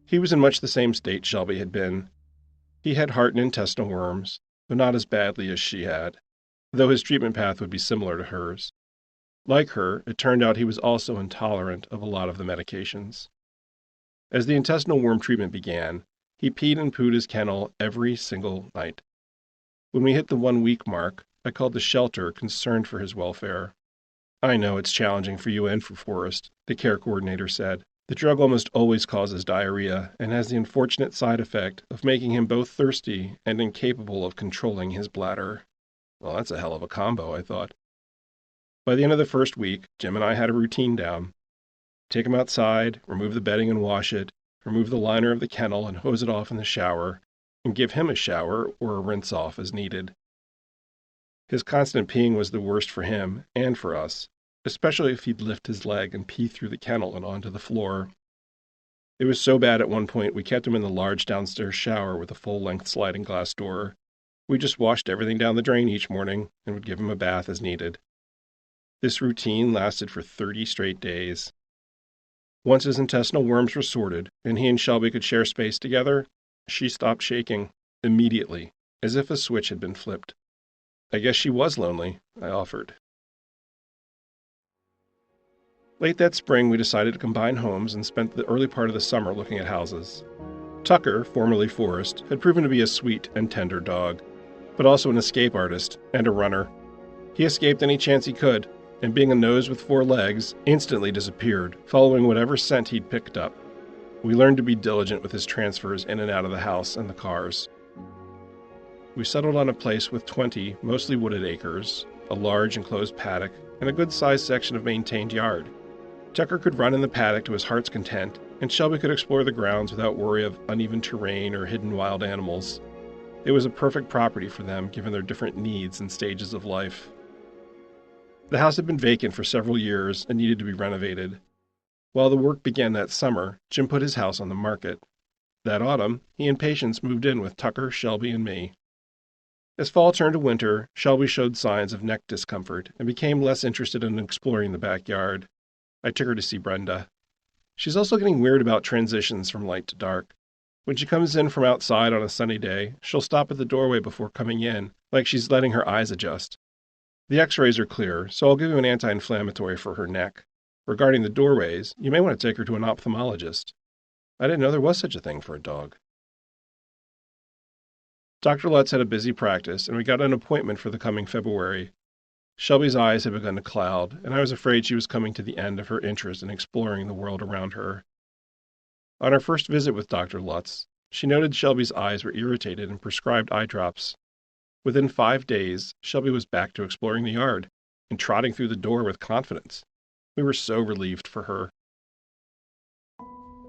He was in much the same state Shelby had been. He had heart and intestinal worms, but not as badly as she had, though his treatment path would be similar to hers. Like her, it turned out he was also intolerant of a lot of the medications. As the intestinal worm treatment began, he peed and pooed his kennel every single night. When we hit the 1-week mark, I called the shelter, concerned for his welfare. "I know it's challenging for you and for Forrest," the care coordinator said. "The drug almost always causes diarrhea and has the unfortunate side effect of making him both thirsty and incapable of controlling his bladder." Well, that's a hell of a combo, I thought. By the end of the 1st week, Jim and I had a routine down. Take him outside, remove the bedding and wash it, remove the liner of the kennel and hose it off in the shower, and give him a shower or a rinse off as needed. His constant peeing was the worst for him and for us, especially if he'd lift his leg and pee through the kennel and onto the floor. It was so bad at one point we kept him in the large downstairs shower with a full-length sliding glass door. We just washed everything down the drain each morning and would give him a bath as needed. This routine lasted for 30 straight days. Once his intestinal worms were sorted and he and Shelby could share space together, she stopped shaking, immediately, as if a switch had been flipped. "I guess she was lonely," I offered. Late that spring, we decided to combine homes and spent the early part of the summer looking at houses. Tucker, formerly Forrest, had proven to be a sweet and tender dog, but also an escape artist and a runner. He escaped any chance he could, and being a nose with 4 legs, instantly disappeared, following whatever scent he'd picked up. We learned to be diligent with his transfers in and out of the house and the cars. We settled on a place with 20 mostly wooded acres, a large enclosed paddock, and a good-sized section of maintained yard. Tucker could run in the paddock to his heart's content, and Shelby could explore the grounds without worry of uneven terrain or hidden wild animals. It was a perfect property for them, given their different needs and stages of life. The house had been vacant for several years and needed to be renovated. While the work began that summer, Jim put his house on the market. That autumn, he and Patience moved in with Tucker, Shelby, and me. As fall turned to winter, Shelby showed signs of neck discomfort and became less interested in exploring the backyard. I took her to see Brenda. She's also getting weird about transitions from light to dark. When she comes in from outside on a sunny day, she'll stop at the doorway before coming in, like she's letting her eyes adjust. The x-rays are clear, so I'll give you an anti-inflammatory for her neck. Regarding the doorways, you may want to take her to an ophthalmologist. I didn't know there was such a thing for a dog. Dr. Lutz had a busy practice, and we got an appointment for the coming February. Shelby's eyes had begun to cloud, and I was afraid she was coming to the end of her interest in exploring the world around her. On our first visit with Dr. Lutz, she noted Shelby's eyes were irritated and prescribed eye drops. Within 5 days, Shelby was back to exploring the yard and trotting through the door with confidence. We were so relieved for her.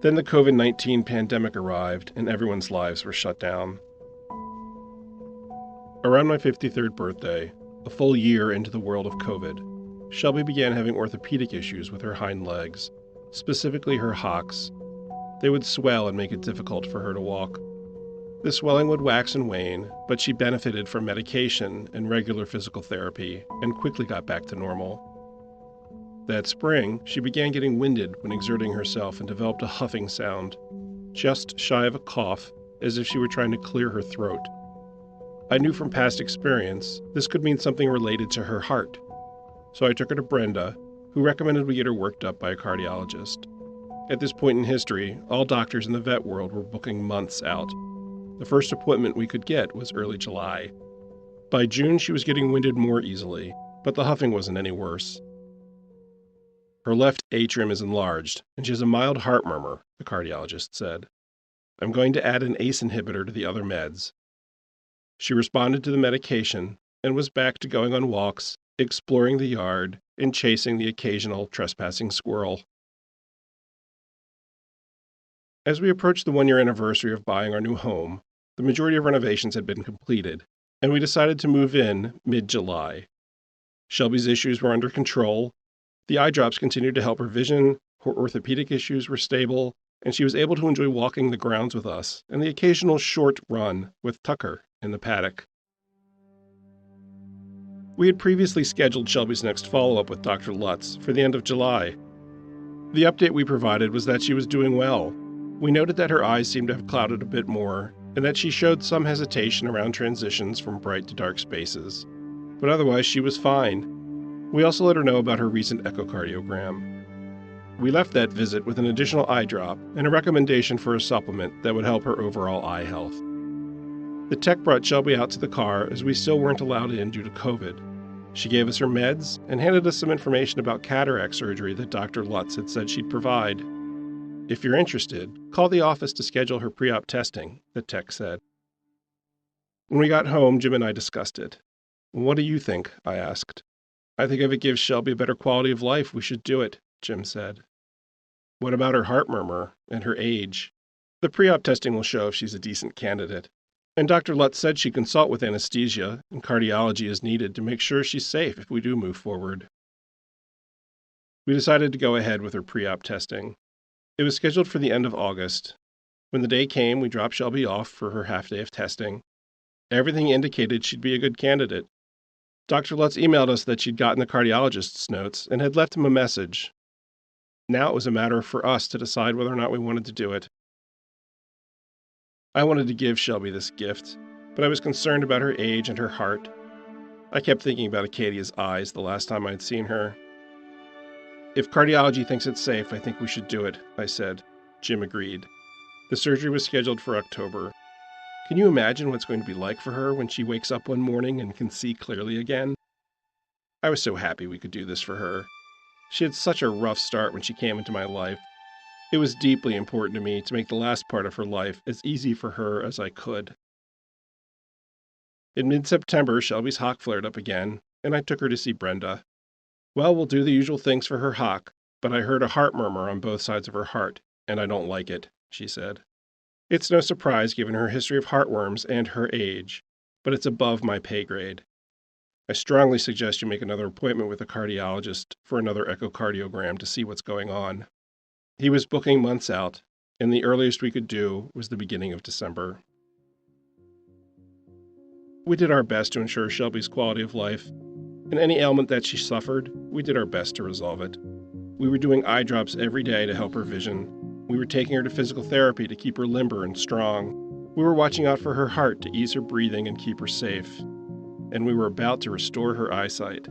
Then the COVID-19 pandemic arrived, and everyone's lives were shut down. Around my 53rd birthday, a full year into the world of COVID, Shelby began having orthopedic issues with her hind legs, specifically her hocks. They would swell and make it difficult for her to walk. The swelling would wax and wane, but she benefited from medication and regular physical therapy and quickly got back to normal. That spring, she began getting winded when exerting herself and developed a huffing sound, just shy of a cough, as if she were trying to clear her throat. I knew from past experience this could mean something related to her heart, so I took her to Brenda, who recommended we get her worked up by a cardiologist. At this point in history, all doctors in the vet world were booking months out. The first appointment we could get was early July. By June, she was getting winded more easily, but the huffing wasn't any worse. Her left atrium is enlarged, and she has a mild heart murmur, the cardiologist said. I'm going to add an ACE inhibitor to the other meds. She responded to the medication and was back to going on walks, exploring the yard, and chasing the occasional trespassing squirrel. As we approached the 1-year anniversary of buying our new home, the majority of renovations had been completed, and we decided to move in mid-July. Shelby's issues were under control, the eye drops continued to help her vision, her orthopedic issues were stable, and she was able to enjoy walking the grounds with us and the occasional short run with Tucker in the paddock. We had previously scheduled Shelby's next follow-up with Dr. Lutz for the end of July. The update we provided was that she was doing well. We noted that her eyes seemed to have clouded a bit more, and that she showed some hesitation around transitions from bright to dark spaces. But otherwise, she was fine. We also let her know about her recent echocardiogram. We left that visit with an additional eye drop and a recommendation for a supplement that would help her overall eye health. The tech brought Shelby out to the car as we still weren't allowed in due to COVID. She gave us her meds and handed us some information about cataract surgery that Dr. Lutz had said she'd provide. If you're interested, call the office to schedule her pre-op testing, the tech said. When we got home, Jim and I discussed it. What do you think? I asked. I think if it gives Shelby a better quality of life, we should do it, Jim said. What about her heart murmur and her age? The pre-op testing will show if she's a decent candidate. And Dr. Lutz said she'd consult with anesthesia and cardiology as needed to make sure she's safe if we do move forward. We decided to go ahead with her pre-op testing. It was scheduled for the end of August. When the day came, we dropped Shelby off for her half-day of testing. Everything indicated she'd be a good candidate. Dr. Lutz emailed us that she'd gotten the cardiologist's notes and had left him a message. Now it was a matter for us to decide whether or not we wanted to do it. I wanted to give Shelby this gift, but I was concerned about her age and her heart. I kept thinking about Acadia's eyes the last time I'd seen her. If cardiology thinks it's safe, I think we should do it, I said. Jim agreed. The surgery was scheduled for October. Can you imagine what it's going to be like for her when she wakes up one morning and can see clearly again? I was so happy we could do this for her. She had such a rough start when she came into my life. It was deeply important to me to make the last part of her life as easy for her as I could. In mid-September, Shelby's hock flared up again, and I took her to see Brenda. Well, we'll do the usual things for her hock, but I heard a heart murmur on both sides of her heart, and I don't like it, she said. It's no surprise given her history of heartworms and her age, but it's above my pay grade. I strongly suggest you make another appointment with a cardiologist for another echocardiogram to see what's going on. He was booking months out, and the earliest we could do was the beginning of December. We did our best to ensure Shelby's quality of life, and any ailment that she suffered, we did our best to resolve it. We were doing eye drops every day to help her vision. We were taking her to physical therapy to keep her limber and strong. We were watching out for her heart to ease her breathing and keep her safe. And we were about to restore her eyesight.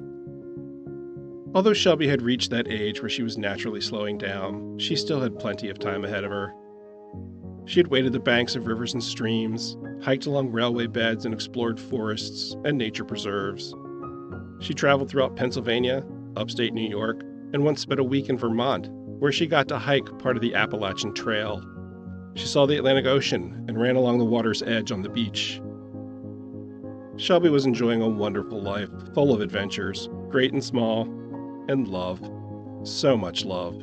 Although Shelby had reached that age where she was naturally slowing down, she still had plenty of time ahead of her. She had waded the banks of rivers and streams, hiked along railway beds and explored forests and nature preserves. She traveled throughout Pennsylvania, upstate New York, and once spent a week in Vermont, where she got to hike part of the Appalachian Trail. She saw the Atlantic Ocean and ran along the water's edge on the beach. Shelby was enjoying a wonderful life, full of adventures, great and small, and love. So much love.